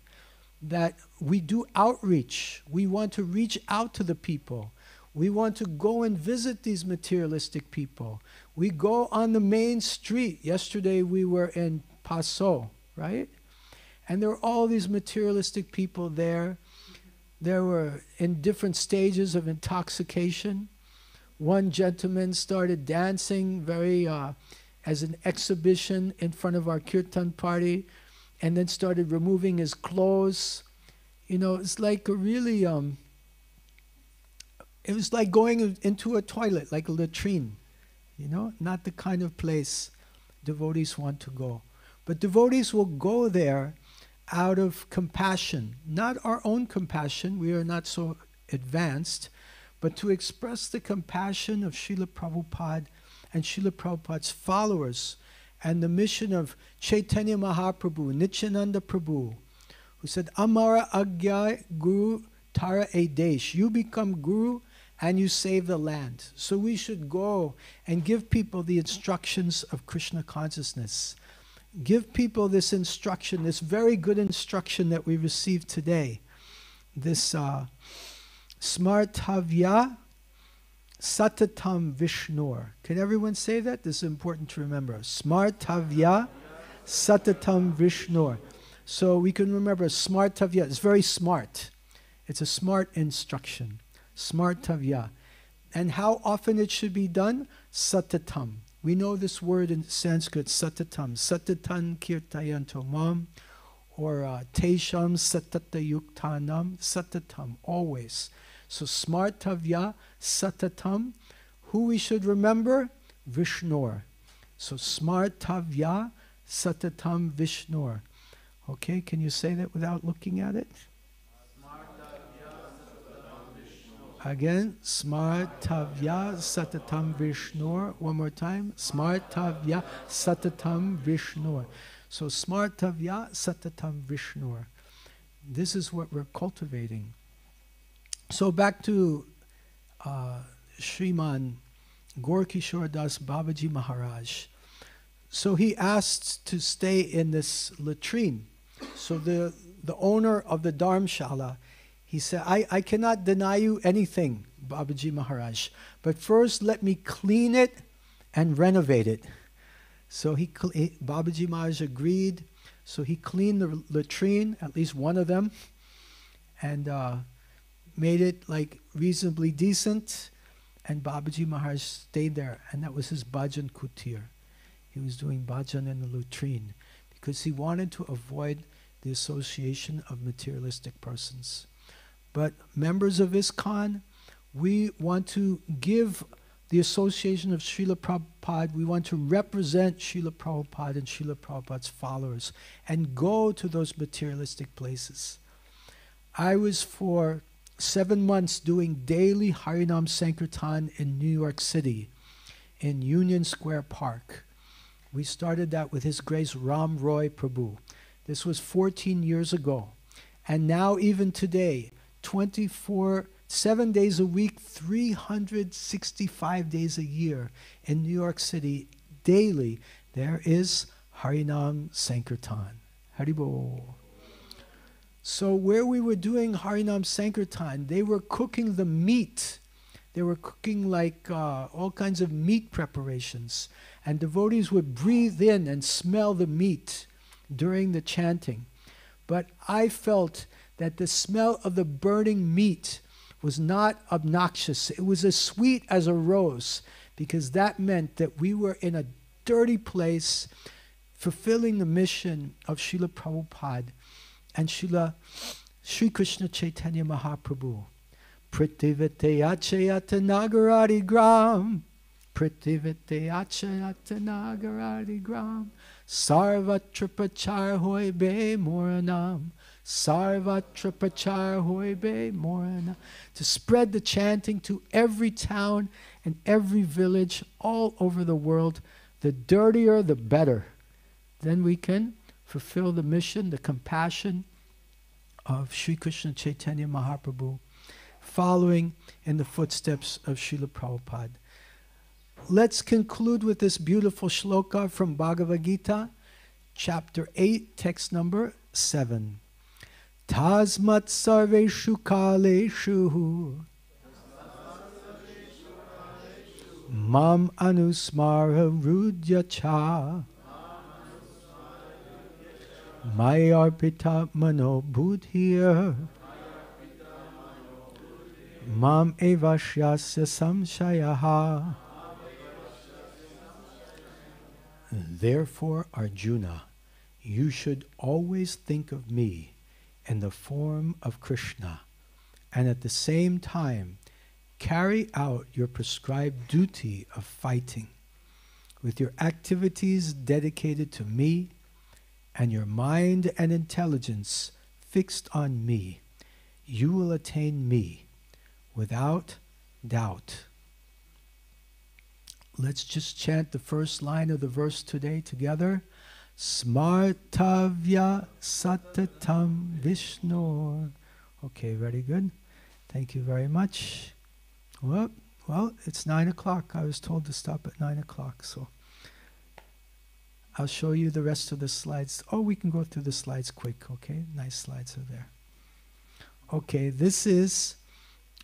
that we do outreach, we want to reach out to the people. We want to go and visit these materialistic people. We go on the main street. Yesterday we were in Paso, right? And there were all these materialistic people there. They were in different stages of intoxication. One gentleman started dancing very as an exhibition in front of our kirtan party, and then started removing his clothes. You know, it's like a really it was like going into a toilet, like a latrine, you know, not the kind of place devotees want to go. But devotees will go there out of compassion, not our own compassion, we are not so advanced, but to express the compassion of Srila Prabhupada and Srila Prabhupada's followers, and the mission of Chaitanya Mahaprabhu, Nityananda Prabhu, who said, "Amara Agya Guru Tara Edesh," you become Guru and you save the land. So we should go and give people the instructions of Krishna consciousness. Give people this instruction, this very good instruction that we received today. This Smartavya Satatam Vishnur. Can everyone say that? This is important to remember. Smartavya Satatam Vishnur. So we can remember Smartavya. It's very smart. It's a smart instruction. Smartavya. And how often it should be done? Satatam. We know this word in Sanskrit, satatam. Satatan kirtayanto mam, or tesham satatayuktanam, satatam, always. So smartavya, satatam. Who we should remember? Vishnur. So smartavya, satatam, Vishnur. Okay, can you say that without looking at it? Again, Smartavya Satatam Vishnur. One more time. Smartavya Satatam Vishnur. So Smartavya Satatam Vishnur. This is what we're cultivating. So back to Shriman Gorkishore Das Babaji Maharaj. So he asked to stay in this latrine. So the owner of the Dharmshala, he said, I cannot deny you anything, Babaji Maharaj, but first let me clean it and renovate it. So Babaji Maharaj agreed. So he cleaned the latrine, at least one of them, and made it like reasonably decent. And Babaji Maharaj stayed there, and that was his bhajan kutir. He was doing bhajan in the latrine because he wanted to avoid the association of materialistic persons. But members of ISKCON, we want to give the association of Srila Prabhupada, we want to represent Srila Prabhupada and Srila Prabhupada's followers and go to those materialistic places. I was for 7 months doing daily Harinam Sankirtan in New York City, in Union Square Park. We started that with His Grace Ram Roy Prabhu. This was 14 years ago. And now even today, 7 days a week, 365 days a year in New York City, daily, there is Harinam Sankirtan. Haribol. So where we were doing Harinam Sankirtan, they were cooking the meat. They were cooking like all kinds of meat preparations. And devotees would breathe in and smell the meat during the chanting. But I felt that the smell of the burning meat was not obnoxious. It was as sweet as a rose, because that meant that we were in a dirty place fulfilling the mission of Srila Prabhupada and Sri Krishna Chaitanya Mahaprabhu. Pritivite achayata nagaradi gram, Pritivite achayata nagaradi gram, Sarvatra prachar hoy be moranam, Sarvatra prachar hoy be moranam. To spread the chanting to every town and every village all over the world. The dirtier, the better. Then we can fulfill the mission, the compassion of Sri Krishna Chaitanya Mahaprabhu, following in the footsteps of Srila Prabhupada. Let's conclude with this beautiful shloka from Bhagavad Gita, chapter 8, text number 7. Tasmat sarveshu kaleshu mam anusmara rudyacha mayarpita mano buddhir mam evashyasya samshayaha. Therefore, Arjuna, you should always think of me in the form of Krishna, and at the same time carry out your prescribed duty of fighting. With your activities dedicated to me and your mind and intelligence fixed on me, you will attain me without doubt. Let's just chant the first line of the verse today together. Smartavya satatam Vishnor. Okay, very good. Thank you very much. Well, it's 9 o'clock. I was told to stop at 9 o'clock, so I'll show you the rest of the slides. Oh, we can go through the slides quick, okay? Nice slides are there. Okay, this is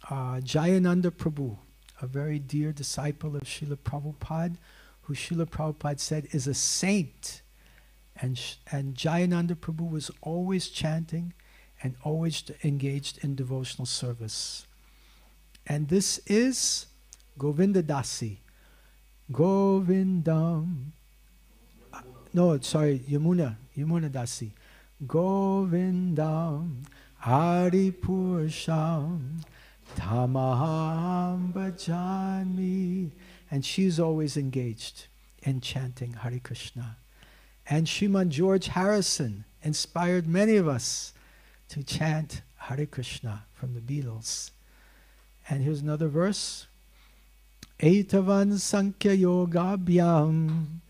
Jayananda Prabhu, a very dear disciple of Srila Prabhupada, who Srila Prabhupada said is a saint. And Jayananda Prabhu was always chanting and always engaged in devotional service. And this is Govinda Dasi. Govindam. No, sorry, Yamuna Dasi. Govindam Hari Purusham Tamaham Bhajami. And she's always engaged in chanting Hare Krishna. And Sriman George Harrison inspired many of us to chant Hare Krishna from the Beatles. And here's another verse. Etavan Sankhya Yoga Bhyam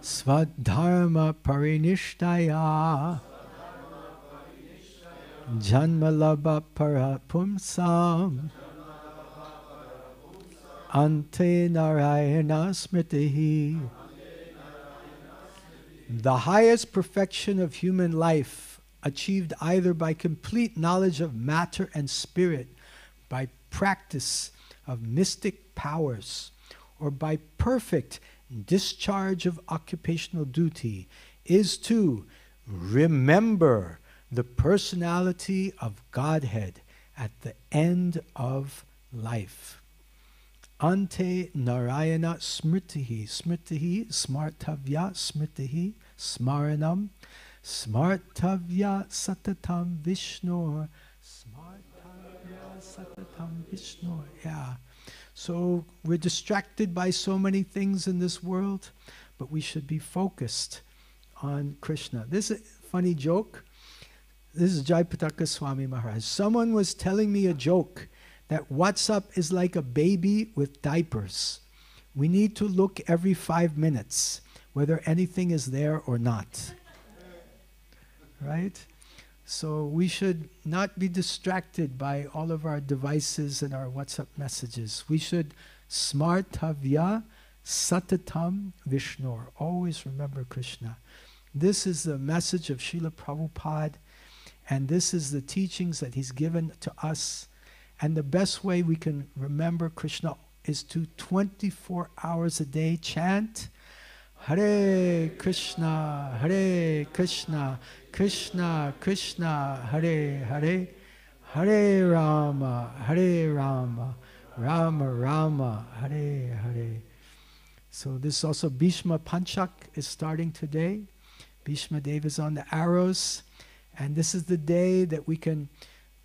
Svadharma Parinishtaya Janmalabha parapumsam ante narayana smritihi. The highest perfection of human life, achieved either by complete knowledge of matter and spirit, by practice of mystic powers, or by perfect discharge of occupational duty, is to remember the personality of Godhead at the end of life. Ante Narayana Smritihi. Smritihi, Smartavya Smritihi, Smaranam, Smartavya Satatam Vishnur, Smartavya Satatam Vishnur. Yeah. So we're distracted by so many things in this world, but we should be focused on Krishna. This is a funny joke. This is Jayapataka Swami Maharaj. Someone was telling me a joke that WhatsApp is like a baby with diapers. We need to look every 5 minutes whether anything is there or not. Right? So we should not be distracted by all of our devices and our WhatsApp messages. We should smartavya satatam Vishnur. Always remember Krishna. This is the message of Srila Prabhupada, and this is the teachings that he's given to us. And the best way we can remember Krishna is to 24 hours a day chant Hare Krishna, Krishna Krishna, Hare Hare, Hare Rama, Rama Rama, Hare Hare. So this also Bhishma Panchak is starting today. Bhishma Dev is on the arrows. And this is the day that we can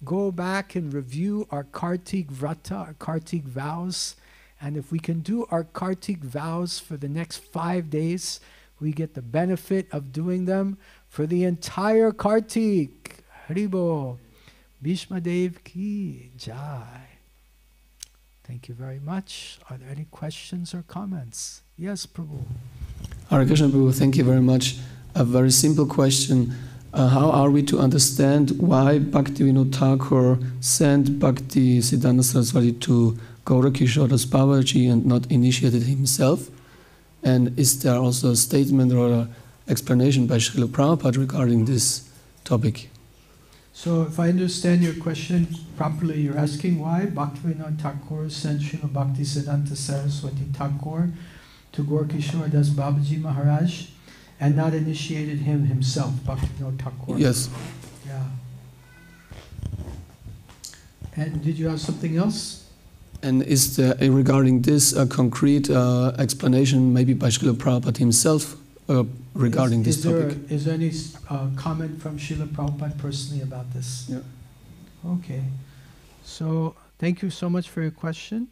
go back and review our Kartik Vrata, our Kartik vows. And if we can do our Kartik vows for the next 5 days, we get the benefit of doing them for the entire Kartik. Haribo. Bhishma Dev ki jai. Thank you very much. Are there any questions or comments? Yes, Prabhu. Hare Krishna, Prabhu, thank you very much. A very simple question. How are we to understand why Bhaktivinoda Thakur sent Bhakti Siddhanta Saraswati to Gaurakishoras Babaji and not initiated himself? And is there also a statement or an explanation by Srila Prabhupada regarding this topic? So if I understand your question properly, you're asking why Bhaktivinoda Thakur sent Srila Bhakti Siddhanta Saraswati Thakur to Gaurakishora Das Babaji Maharaj and not initiated him himself, Bhaktivinoda Thakur. Yes. Yeah. And did you have something else? And is there, regarding this, a concrete explanation maybe by Srila Prabhupada himself regarding this topic? Is there any comment from Srila Prabhupada personally about this? Yeah. Okay. So thank you so much for your question.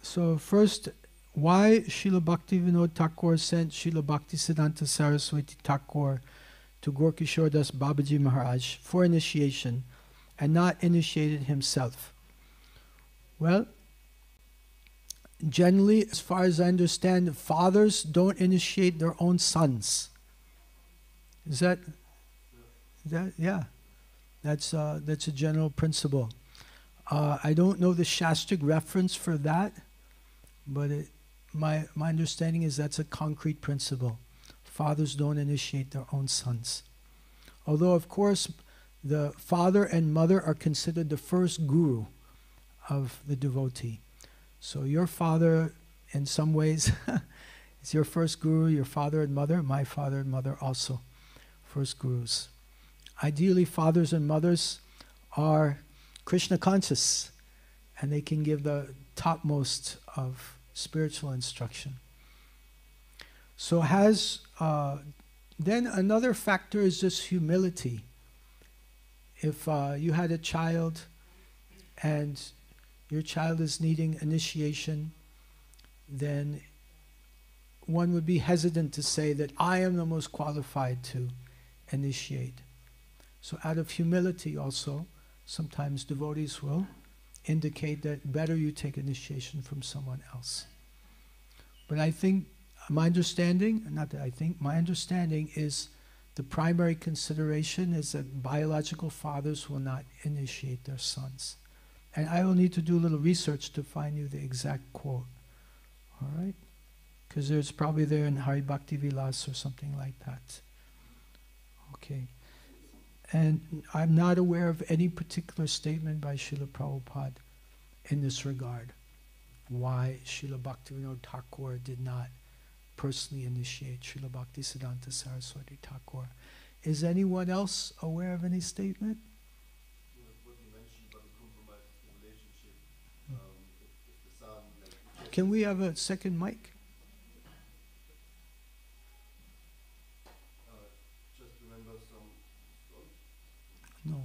So first, why Srila Bhaktivinoda Thakur sent Srila Bhakti Siddhanta Saraswati Thakur to Gaurakishora Das Babaji Maharaj for initiation and not initiated himself? Well, generally, as far as I understand, fathers don't initiate their own sons. Is that yeah? That's a general principle. I don't know the Shastric reference for that, but my understanding is that's a concrete principle. Fathers don't initiate their own sons. Although, of course, the father and mother are considered the first guru of the devotee. So your father, in some ways, is your first guru, your father and mother, my father and mother also, first gurus. Ideally, fathers and mothers are Krishna conscious, and they can give the topmost of spiritual instruction. So then another factor is just humility. If you had a child and your child is needing initiation, then one would be hesitant to say that I am the most qualified to initiate. So out of humility also, sometimes devotees will indicate that better you take initiation from someone else. But I think, my understanding is the primary consideration is that biological fathers will not initiate their sons. And I will need to do a little research to find you the exact quote. All right? Because there's probably there in Hari Bhakti Vilas or something like that. Okay. And I'm not aware of any particular statement by Srila Prabhupada in this regard. Why Srila Bhaktivinoda Thakur did not personally initiate Srila Bhaktisiddhanta Saraswati Thakur. Is anyone else aware of any statement? What you mentioned about the compromise relationship, if the son... Can we have a second mic? Just remember some... No.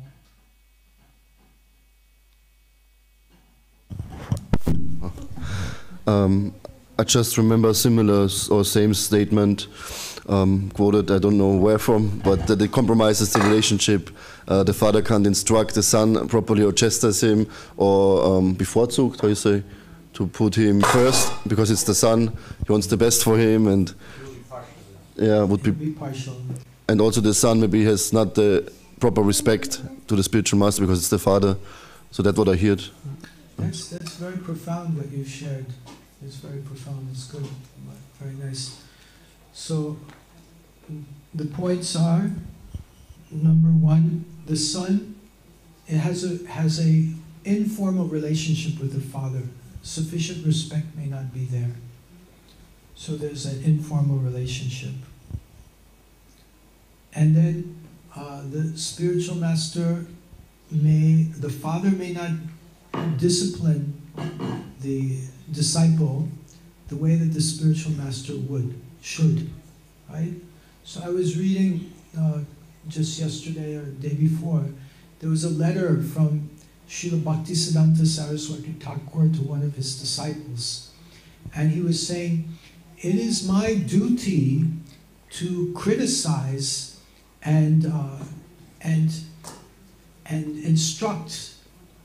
I just remember a similar or same statement quoted, I don't know where from, but that it compromises the relationship. The father can't instruct the son properly or chastise him or bevorzugt, how you say, to put him first because it's the son, he wants the best for him and yeah, would be partial. And also the son maybe has not the proper respect to the spiritual master because it's the father. So that's what I heard. That's very profound what you've shared. It's very profound, it's good, very nice. So the points are, number one, the son has a informal relationship with the father. Sufficient respect may not be there. So there's an informal relationship. And then the spiritual master the father may not discipline the disciple the way that the spiritual master should, right? So I was reading just yesterday or the day before, there was a letter from Srila Bhaktisiddhanta Saraswati Thakur to one of his disciples. And he was saying, it is my duty to criticize and instruct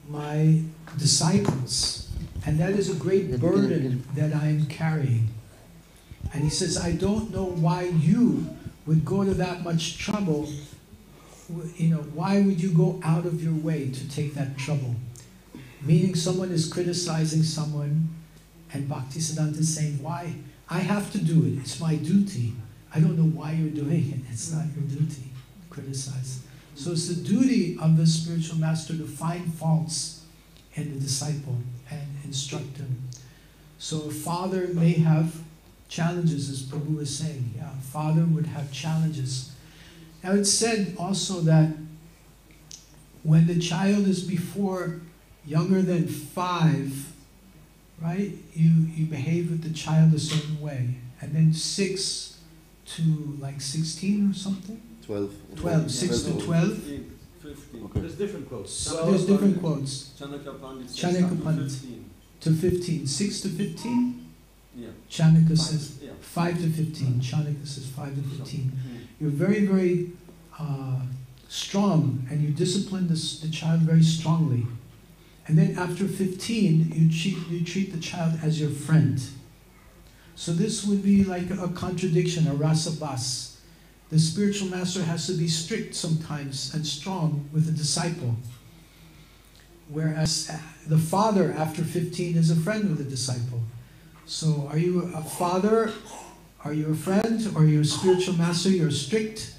my disciples. And that is a great burden that I am carrying. And he says, I don't know why you would go to that much trouble. Why would you go out of your way to take that trouble? Meaning someone is criticizing someone and Bhaktisiddhanta is saying, why? I have to do it. It's my duty. I don't know why you're doing it. It's not your duty to criticize. So it's the duty of the spiritual master to find faults in the disciple and instruct him. So a father may have challenges, as Prabhu was saying. Yeah, a father would have challenges. Now it's said also that when the child is younger than 5, right, you behave with the child a certain way. And then 6 to like 16 or something? 12, 6 to 12. 15. Okay. There's different quotes. So there's different quotes. Chanakya Pandit Chanakya Pandit. 15. To 15. 6 to 15? Yeah. Chanakya says 5 to 15. Chanakya says 5 to 15. You're very, very strong and you discipline the child very strongly. And then after 15, you treat the child as your friend. So this would be like a contradiction, a rasabas. The spiritual master has to be strict sometimes and strong with the disciple. Whereas the father after 15 is a friend with the disciple. So are you a father? Are you a friend? Or are you a spiritual master? You're strict.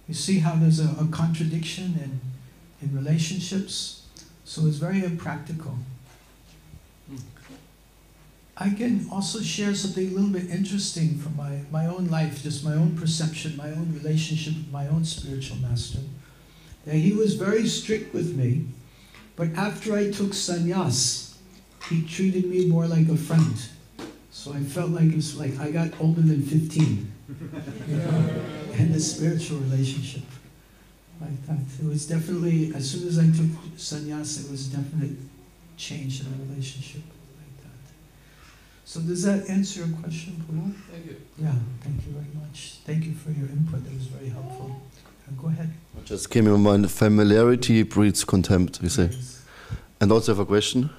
You see how there's a contradiction in relationships? So it's very impractical. I can also share something a little bit interesting from my own life, just my own perception, my own relationship with my own spiritual master. That he was very strict with me, but after I took sannyas, he treated me more like a friend. So I felt like it was like I got older than 15 in the spiritual relationship. Like that. It was definitely, as soon as I took sannyas, it was a definite change in the relationship. So does that answer your question, Prabhu? Thank you. Yeah, thank you very much. Thank you for your input. That was very helpful. Go ahead. Just came in mind, familiarity breeds contempt, we say. Yes. And also have a question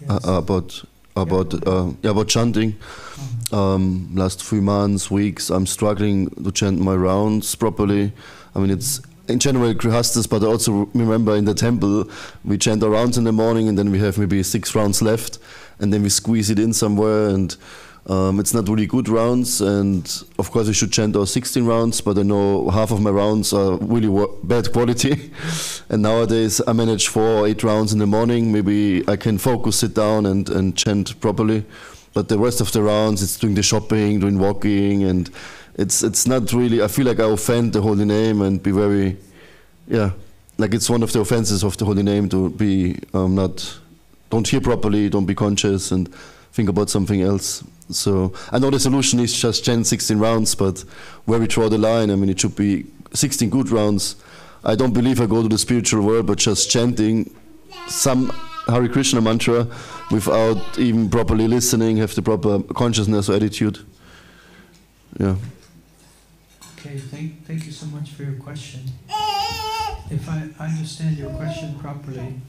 about about chanting. Last few months, weeks, I'm struggling to chant my rounds properly. I mean, it's in general grihastas, but I also remember in the temple we chant our rounds in the morning, and then we have maybe 6 rounds left, and then we squeeze it in somewhere, and it's not really good rounds. And of course, I should chant our 16 rounds, but I know half of my rounds are really bad quality. And nowadays, I manage 4 or 8 rounds in the morning. Maybe I can focus, sit down, and chant properly. But the rest of the rounds, it's doing the shopping, doing walking, and it's not really. I feel like I offend the holy name and be very, like it's one of the offenses of the holy name to be don't hear properly, don't be conscious, and think about something else. So I know the solution is just chant 16 rounds, but where we draw the line, I mean, it should be 16 good rounds. I don't believe I go to the spiritual world, but just chanting some Hare Krishna mantra without even properly listening, have the proper consciousness or attitude. Yeah. Okay, thank you so much for your question. If I understand your question properly,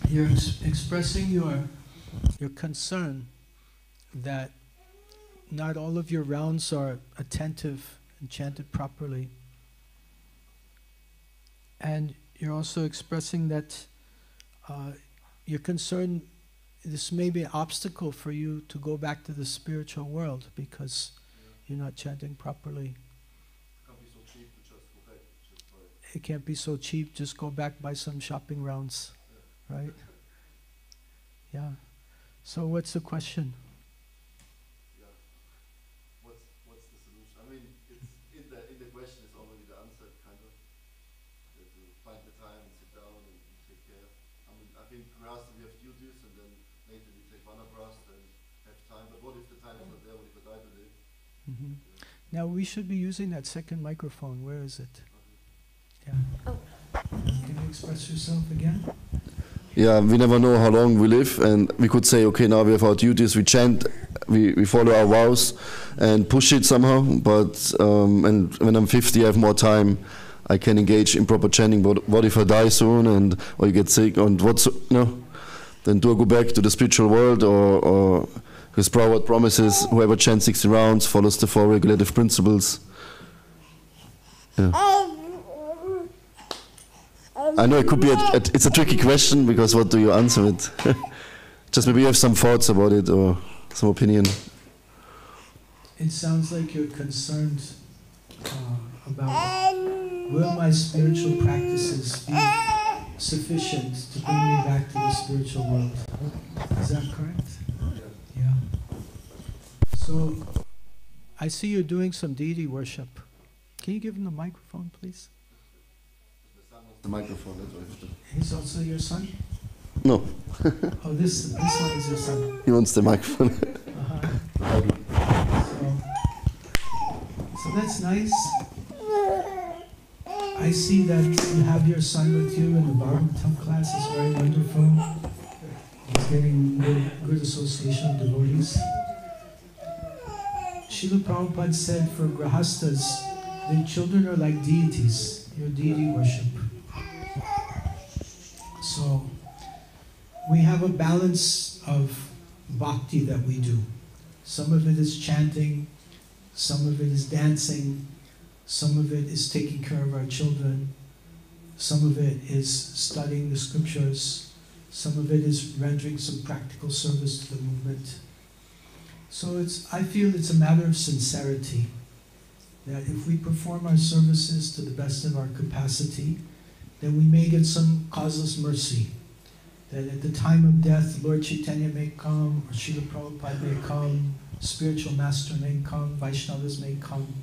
you're expressing your concern that not all of your rounds are attentive and chanted properly. And you're also expressing that you're concerned this may be an obstacle for you to go back to the spiritual world because you're not chanting properly. It can't be so cheap, just go back, buy some shopping rounds, right? Yeah. So what's the question? Yeah. What's the solution? I mean, it's in the question is already the answer, kind of. To find the time and sit down and take care. I mean, I think we have duties, and then later we take vanaprast and have time. But what if the time is not there? What if I die today? Mm-hmm. Now we should be using that second microphone. Where is it? Yeah. Oh. Can you express yourself again? Yeah, we never know how long we live, and we could say, okay, now we have our duties, we chant, we follow our vows and push it somehow, but and when I'm 50 I have more time, I can engage in proper chanting. But what if I die soon or you get sick, and then do I go back to the spiritual world, or because Prabhupada promises whoever chants 60 rounds follows the 4 regulative principles. Yeah. I know it could be it's a tricky question, because what do you answer it? Just maybe you have some thoughts about it or some opinion. It sounds like you're concerned about will my spiritual practices be sufficient to bring me back to the spiritual world. Is that correct? Yeah. So I see you're doing some deity worship. Can you give him the microphone, please? The microphone, that's what I have to. He's also your son? No. Oh, this one is your son. He wants the microphone. So that's nice. I see that you have your son with you in the Bhagavatam class. It's very wonderful. He's getting good association of devotees. Srila Prabhupada said for grihastas, their children are like deities. You're deity worship. So we have a balance of bhakti that we do. Some of it is chanting, some of it is dancing, some of it is taking care of our children, some of it is studying the scriptures, some of it is rendering some practical service to the movement. So I feel it's a matter of sincerity, that if we perform our services to the best of our capacity, then we may get some causeless mercy. That at the time of death, Lord Chaitanya may come, or Srila Prabhupada may come, spiritual master may come, Vaishnavas may come,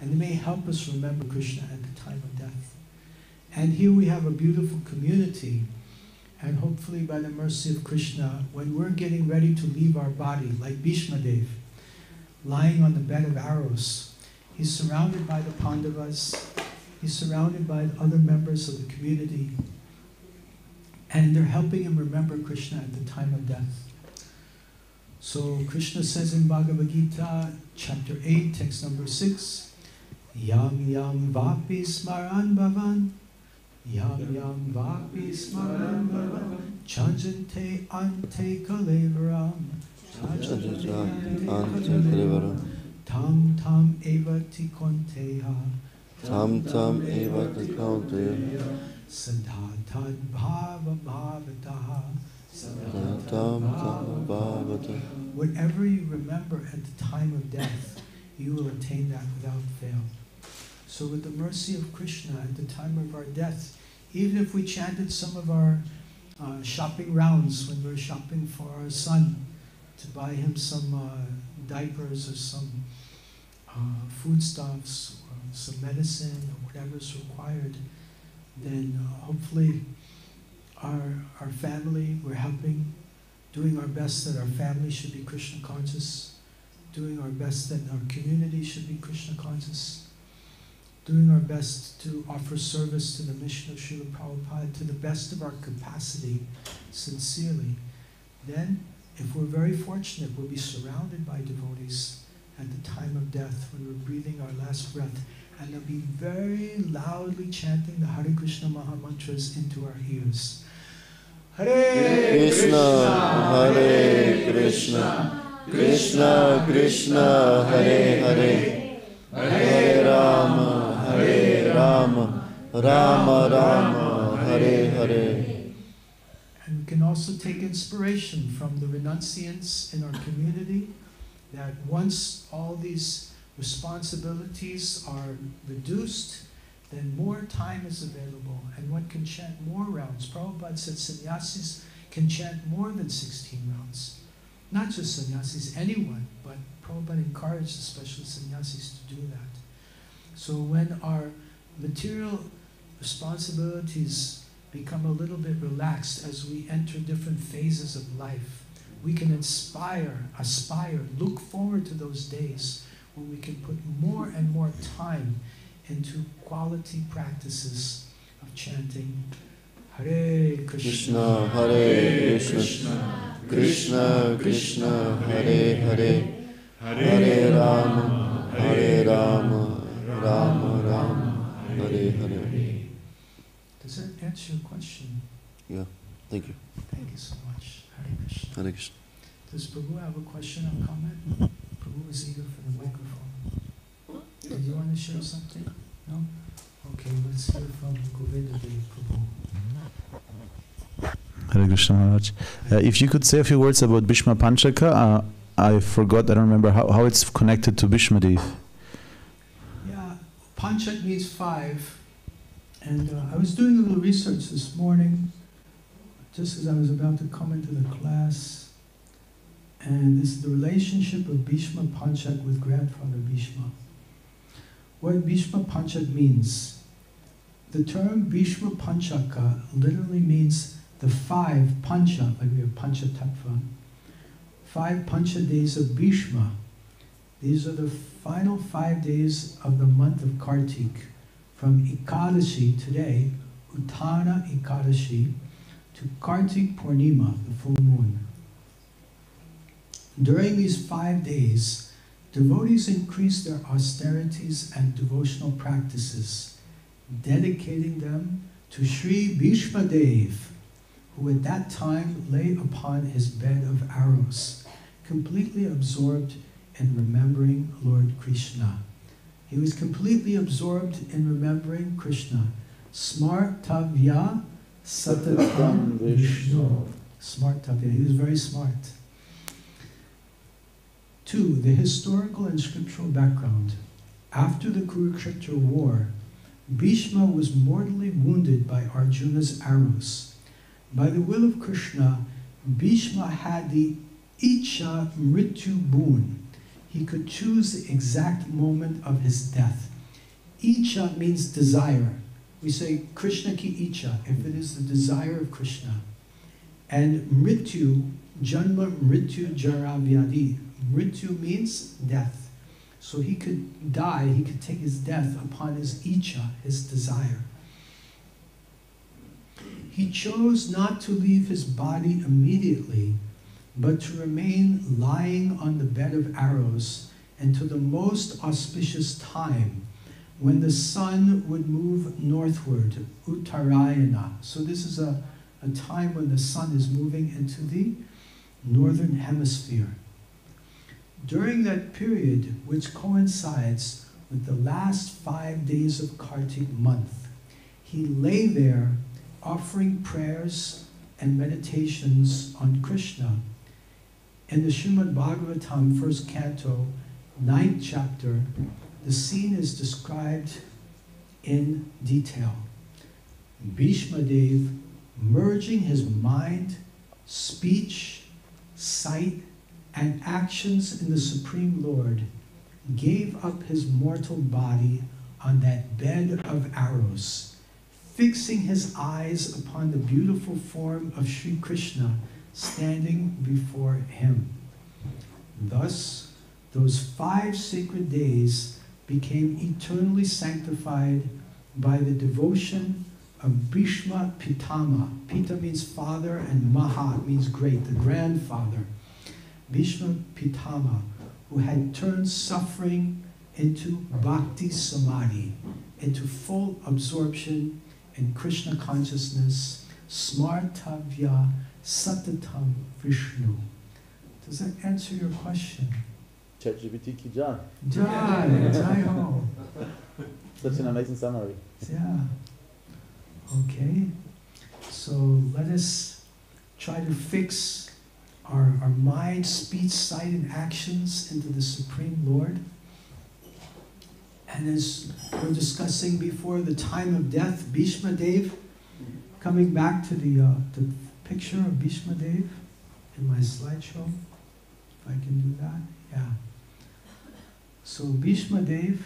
and they may help us remember Krishna at the time of death. And here we have a beautiful community, and hopefully by the mercy of Krishna, when we're getting ready to leave our body, like Bhishma Dev, lying on the bed of arrows, he's surrounded by the Pandavas, he's surrounded by other members of the community, and they're helping him remember Krishna at the time of death. So Krishna says in Bhagavad Gita, chapter 8, text number 6, Yam yam vapi smaran bhavan, Yam yam vapi smaran bhavan, Chanjante ante kalevaram. Tam tam eva tikonteha. Tam tam eva tikonteha. Sadhatad bhava bhavataha. Tam tam bhavata. Whatever you remember at the time of death, you will attain that without fail. So with the mercy of Krishna, at the time of our death, even if we chanted some of our shopping rounds when we were shopping for our son, to buy him some diapers or some foodstuffs or some medicine or whatever is required, then hopefully our family, we're helping, doing our best that our family should be Krishna conscious, doing our best that our community should be Krishna conscious, doing our best to offer service to the mission of Srila Prabhupada to the best of our capacity, sincerely. Then, if we're very fortunate, we'll be surrounded by devotees at the time of death when we're breathing our last breath, and they'll be very loudly chanting the Hare Krishna Maha Mantras into our ears. Hare Krishna, Hare Krishna, Krishna Krishna, Hare Hare, Hare Rama, Hare Rama, Rama Rama, Hare Hare. And we can also take inspiration from the renunciants in our community, that once all these responsibilities are reduced, then more time is available and one can chant more rounds. Prabhupada said sannyasis can chant more than 16 rounds. Not just sannyasis, anyone, but Prabhupada encouraged especially sannyasis to do that. So when our material responsibilities become a little bit relaxed as we enter different phases of life, we can aspire, look forward to those days when we can put more and more time into quality practices of chanting Hare Krishna, Hare Krishna, Krishna Krishna, Hare Hare, Hare Rama, Hare Rama, Rama Rama, Hare Hare. Does that answer your question? Yeah, thank you. Thank you so much. Hare Krishna. Hare Krishna. Does Prabhu have a question or comment? Prabhu is eager for the microphone. Did you want to share something? No? Okay, let's hear from Govinda Dev Prabhu. Hare Krishna Maharaj. If you could say a few words about Bhishma Panchaka, I forgot, I don't remember how it's connected to Bhishma Dev. Yeah, Panchak means 5. And I was doing a little research this morning, just as I was about to come into the class. And this is the relationship of Bhishma Panchak with grandfather Bhishma. What Bhishma Panchak means. The term Bhishma Panchaka literally means the 5 Pancha, like we have Pancha Tattva, 5 Pancha days of Bhishma. These are the final 5 days of the month of Kartik, from Ekadashi today, Uttara Ekadashi, to Kartik Purnima, the full moon. During these 5 days, devotees increase their austerities and devotional practices, dedicating them to Sri Bhishma Dev, who at that time lay upon his bed of arrows, completely absorbed in remembering Lord Krishna. He was completely absorbed in remembering Krishna. Smartavya Satatam Vishnu. Smartavya, he was very smart. 2. The historical and scriptural background. After the Kurukshetra war, Bhishma was mortally wounded by Arjuna's arrows. By the will of Krishna, Bhishma had the Icha Mrityu boon. He could choose the exact moment of his death. Icha means desire. We say Krishna ki Icha, if it is the desire of Krishna. And Mrityu, Janma Mrityu Jara Vyadi. Mrityu means death. So he could die, he could take his death upon his Icha, his desire. He chose not to leave his body immediately, but to remain lying on the bed of arrows until the most auspicious time, when the sun would move northward, Uttarayana. So this is a a time when the sun is moving into the northern hemisphere. During that period, which coincides with the last 5 days of Kartik month, he lay there offering prayers and meditations on Krishna. In the Srimad-Bhagavatam, 1st canto, 9th chapter, the scene is described in detail. Bhishma Dev, merging his mind, speech, sight, and actions in the Supreme Lord, gave up his mortal body on that bed of arrows, fixing his eyes upon the beautiful form of Sri Krishna standing before him. Thus, those 5 sacred days became eternally sanctified by the devotion of Bhishma Pitama. Pita means father and Maha means great, the grandfather. Bhishma Pitama, who had turned suffering into bhakti samadhi, into full absorption in Krishna consciousness, smartavya satatam Vishnu. Does that answer your question? ChatGPT ki jai. Jai, jai ho. Such an amazing summary. Yeah. Okay. So let us try to fix our mind, speech, sight, and actions into the Supreme Lord. And as we're discussing before, the time of death, Bhishma Dev, coming back to the picture of Bhishma Dev in my slideshow, if I can do that, yeah. So Bhishma Dev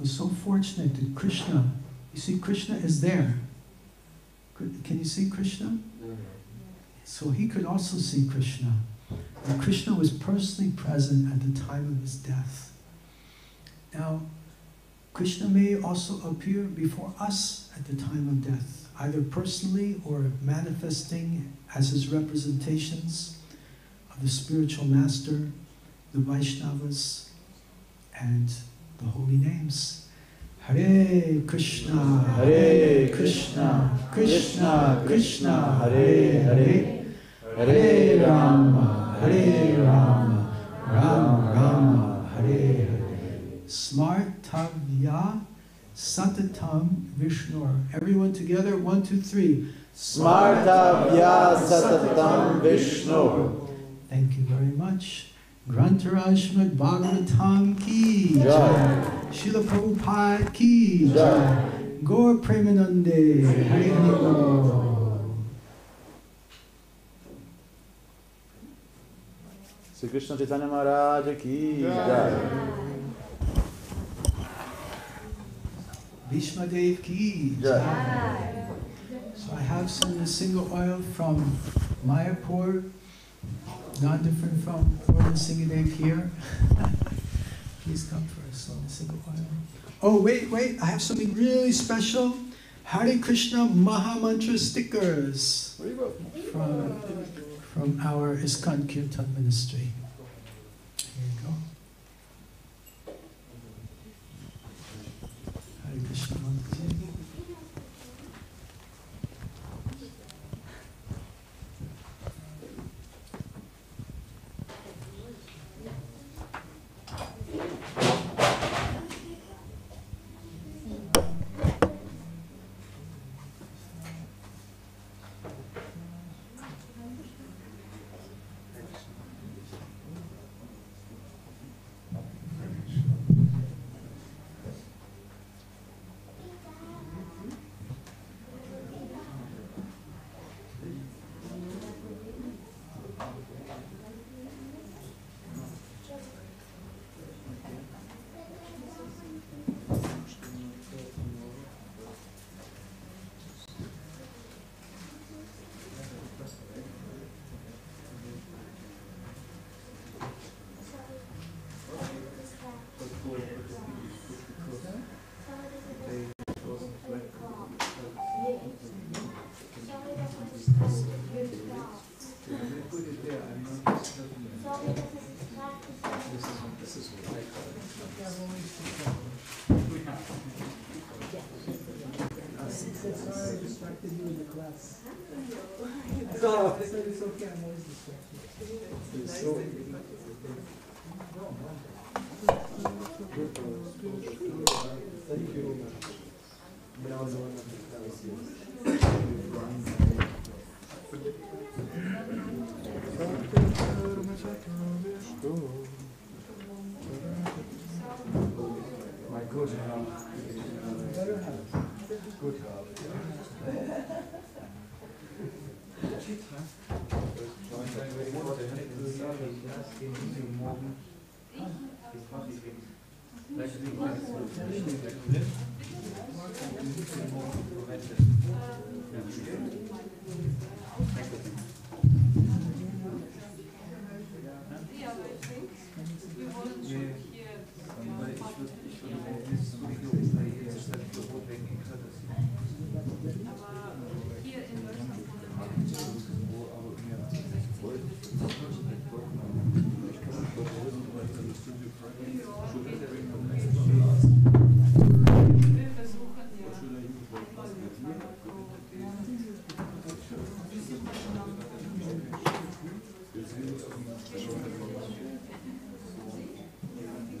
was so fortunate that Krishna, you see Krishna is there. Can you see Krishna? So he could also see Krishna. And Krishna was personally present at the time of his death. Now, Krishna may also appear before us at the time of death, either personally or manifesting as his representations of the spiritual master, the Vaishnavas, and the holy names. Hare Krishna, Hare Krishna, Krishna Krishna, Hare Hare, Hare Rama, Hare Rama, Rama Rama, Hare Hare. Smartavya Satatam Vishnu. Everyone together, 1, 2, 3. Smartavya Satatam Vishnu. Thank you very much. Grantaraj Srimad-Bhagavatam ki jai. Srila Prabhupada ki jai. Gaur Premanande. Hare Krishna. Sri Krishna Chaitanya Maharaja ki jai. Bhishma Dev ki jai. So I have some single oil from Mayapur, not different from Lord Singhadev here. Please come first on the single oil. Oh, wait, I have something really special. Hare Krishna Maha Mantra stickers from our ISKCON Kirtan ministry. Here you go. Hare Krishna Mantra. Sorry, I distracted you in the class. it's okay, I'm always distracted. Thank you. My good health. Good health. Thank you.